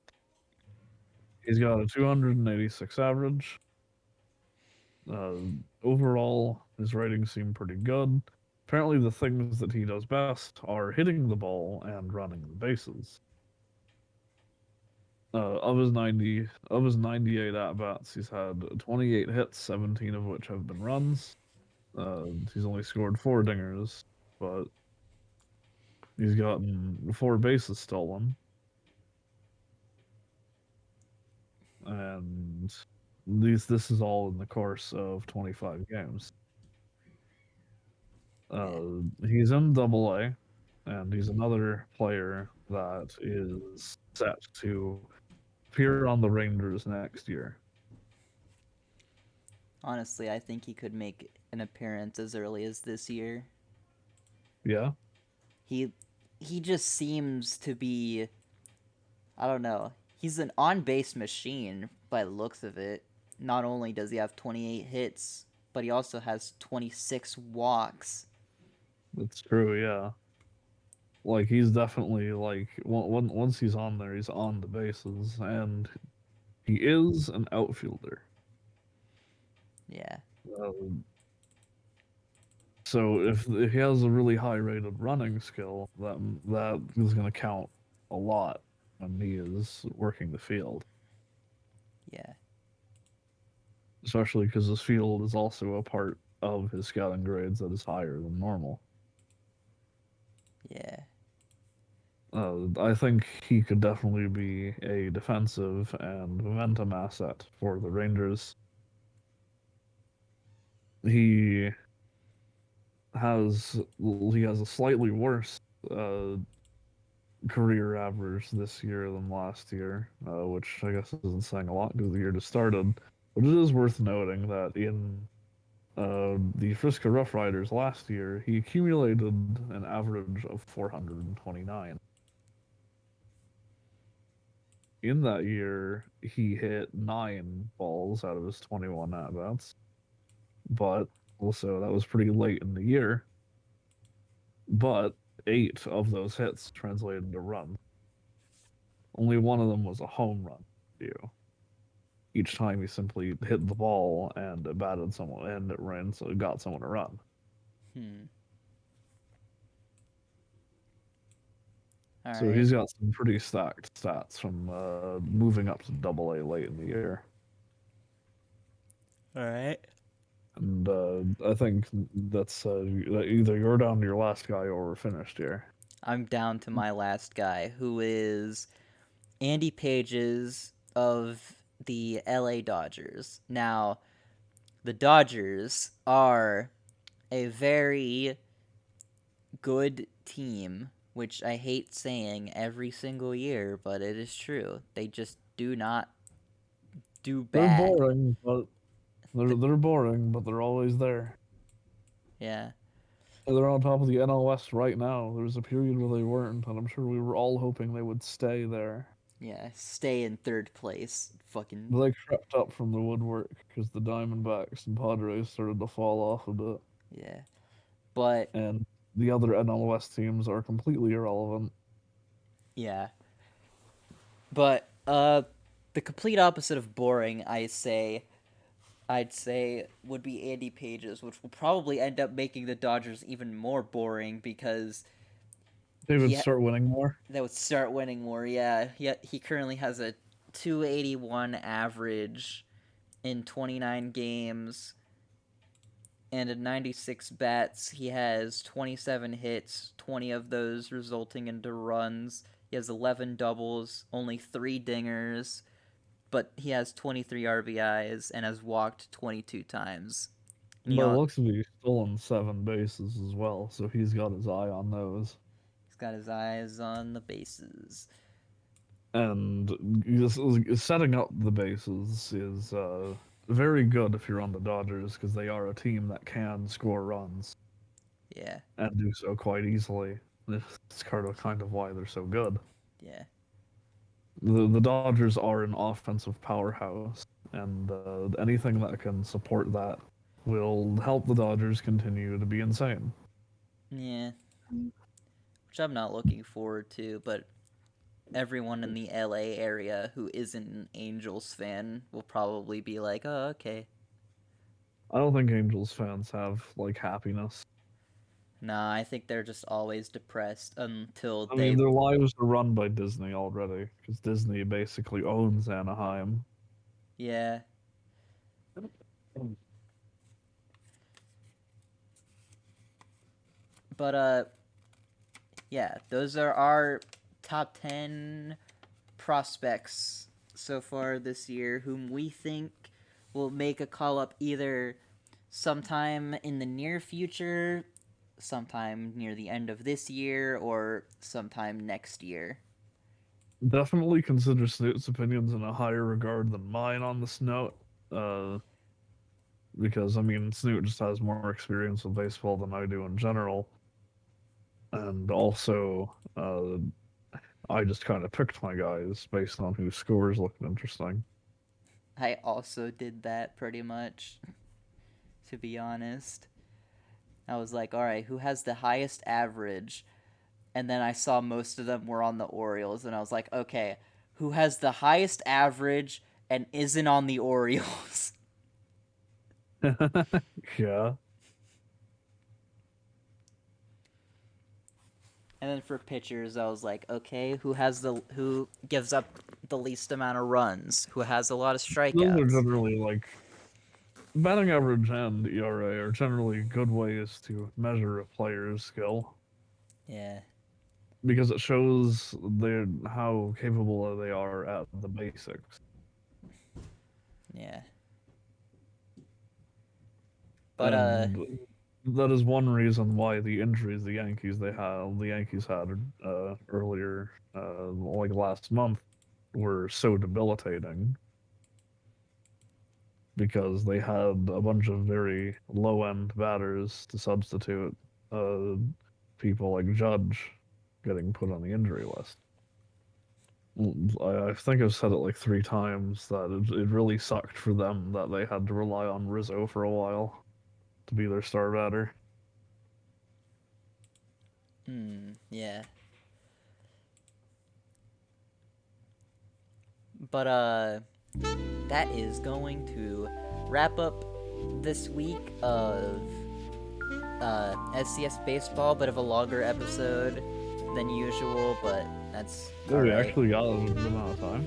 [SPEAKER 2] he's got a 286 average. Uh, Overall, his ratings seem pretty good. Apparently, the things that he does best are hitting the ball and running the bases. Of his 98 at bats, he's had 28 hits, 17 of which have been runs. He's only scored four dingers, but he's gotten four bases stolen, and this is all in the course of 25 games.
[SPEAKER 1] Yeah.
[SPEAKER 2] He's in Double A, and he's another player that is set to appear on the Rangers next year.
[SPEAKER 1] Honestly, I think he could make an appearance as early as this year.
[SPEAKER 2] Yeah,
[SPEAKER 1] He he just seems to be, I don't know. He's an on-base machine by the looks of it. Not only does he have 28 hits, but he also has 26 walks.
[SPEAKER 2] that's true. Yeah, like he's definitely like once he's on there, he's on the bases, and he is an outfielder.
[SPEAKER 1] Yeah.
[SPEAKER 2] Uh, so if he has a really high rated running skill, that is going to count a lot when he is working the field,
[SPEAKER 1] Yeah.
[SPEAKER 2] especially because his field is also a part of his scouting grades that is higher than normal.
[SPEAKER 1] Yeah.
[SPEAKER 2] I think he could definitely be a defensive and momentum asset for the Rangers. He he has a slightly worse uh, career average this year than last year, which I guess isn't saying a lot because the year just started. But it is worth noting that in the Frisco Rough Riders last year, he accumulated an average of 429. In that year, he hit nine balls out of his 21 at bats, but also that was pretty late in the year. But eight of those hits translated into runs. Only one of them was a home run. You each time he simply hit the ball and it batted someone and it ran, so it got someone to run.
[SPEAKER 1] Hmm. All
[SPEAKER 2] So
[SPEAKER 1] right.
[SPEAKER 2] he's got some pretty stacked stats from moving up to Double A late in the year.
[SPEAKER 1] All right.
[SPEAKER 2] And I think that's either you're down to your last guy or we're finished here.
[SPEAKER 1] I'm down to my last guy, who is Andy Pages of the LA Dodgers. Now, the Dodgers are a very good team, which I hate saying every single year, but it is true. They just do not do
[SPEAKER 2] They're
[SPEAKER 1] bad.
[SPEAKER 2] boring, but
[SPEAKER 1] The,
[SPEAKER 2] they're boring, but they're always there.
[SPEAKER 1] yeah,
[SPEAKER 2] They're on top of the NL West right now. There was a period where they weren't, and I'm sure we were all hoping they would stay there.
[SPEAKER 1] yeah, stay in third place. Fucking
[SPEAKER 2] But they crept up from the woodwork because the Diamondbacks and Padres started to fall off a bit,
[SPEAKER 1] yeah. But
[SPEAKER 2] and the other NL West teams are completely irrelevant.
[SPEAKER 1] yeah. But the complete opposite of boring, I'd say would be Andy Page's, which will probably end up making the Dodgers even more boring because
[SPEAKER 2] They would
[SPEAKER 1] he
[SPEAKER 2] start winning more.
[SPEAKER 1] that would start winning more. Yeah, he currently has a 281 average in 29 games and in 96 bats. He has 27 hits, 20 of those resulting into runs. He has 11 doubles, only 3 dingers, but he has 23 RBIs and has walked 22 times. And
[SPEAKER 2] By the looks of it, he's stolen 7 bases as well, so he's got his eye on those.
[SPEAKER 1] he's got his eyes on the bases.
[SPEAKER 2] And setting up the bases is very good if you're on the Dodgers because they are a team that can score runs
[SPEAKER 1] Yeah,
[SPEAKER 2] and do so quite easily. It's kind of why they're so good.
[SPEAKER 1] yeah.
[SPEAKER 2] The Dodgers are an offensive powerhouse, and anything that can support that will help the Dodgers continue to be insane.
[SPEAKER 1] Yeah, which I'm not looking forward to, but everyone in the LA area who isn't an Angels fan will probably be like, "Oh, okay."
[SPEAKER 2] I don't think Angels fans have like happiness.
[SPEAKER 1] Nah, I think they're just always depressed until
[SPEAKER 2] I mean,
[SPEAKER 1] they
[SPEAKER 2] their lives are run by Disney already, because Disney basically owns Anaheim.
[SPEAKER 1] yeah. But yeah, those are our top 10 prospects so far this year whom we think will make a call up either sometime in the near future, sometime near the end of this year, or sometime next year.
[SPEAKER 2] Definitely consider Snoot's opinions in a higher regard than mine on this note, uh, because I mean, Snoot just has more experience with baseball than I do in general, and also, I just kind of picked my guys based on whose scores looked interesting.
[SPEAKER 1] I also did that pretty much, to be honest. I was like, all right, who has the highest average? And then I saw most of them were on the Orioles, and I was like, okay, who has the highest average and isn't on the Orioles?
[SPEAKER 2] Yeah.
[SPEAKER 1] And then for pitchers, I was like, okay, who gives up the least amount of runs? Who has a lot of
[SPEAKER 2] Those are
[SPEAKER 1] strikeouts?
[SPEAKER 2] generally like batting average and ERA are generally good ways to measure a player's skill
[SPEAKER 1] Yeah,
[SPEAKER 2] because it shows their how capable they are at the basics.
[SPEAKER 1] yeah. But
[SPEAKER 2] And that is one reason why the injuries the Yankees had earlier like last month were so debilitating because they had a bunch of very low end batters to substitute uh, people like Judge getting put on the injury list. I think I've said it like 3 times that it really sucked for them that they had to rely on Rizzo for a while to be their star batter.
[SPEAKER 1] yeah. But that is going to wrap up this week of SCS baseball. Bit of a longer episode than usual, but that's
[SPEAKER 2] Oh,
[SPEAKER 1] all
[SPEAKER 2] we
[SPEAKER 1] right.
[SPEAKER 2] actually got a good amount of time.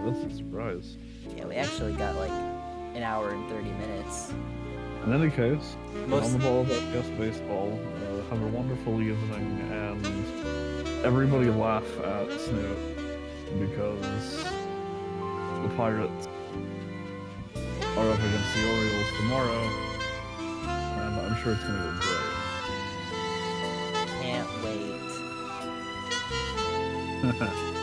[SPEAKER 2] That's a surprise.
[SPEAKER 1] Yeah, we actually got like an hour and 30 minutes.
[SPEAKER 2] In any case,
[SPEAKER 1] Most
[SPEAKER 2] on the ball of SCS baseball, have a wonderful evening, and everybody laugh at Snoot because the Pirates are up against the Orioles tomorrow, and I'm sure it's going to go great.
[SPEAKER 1] Can't wait.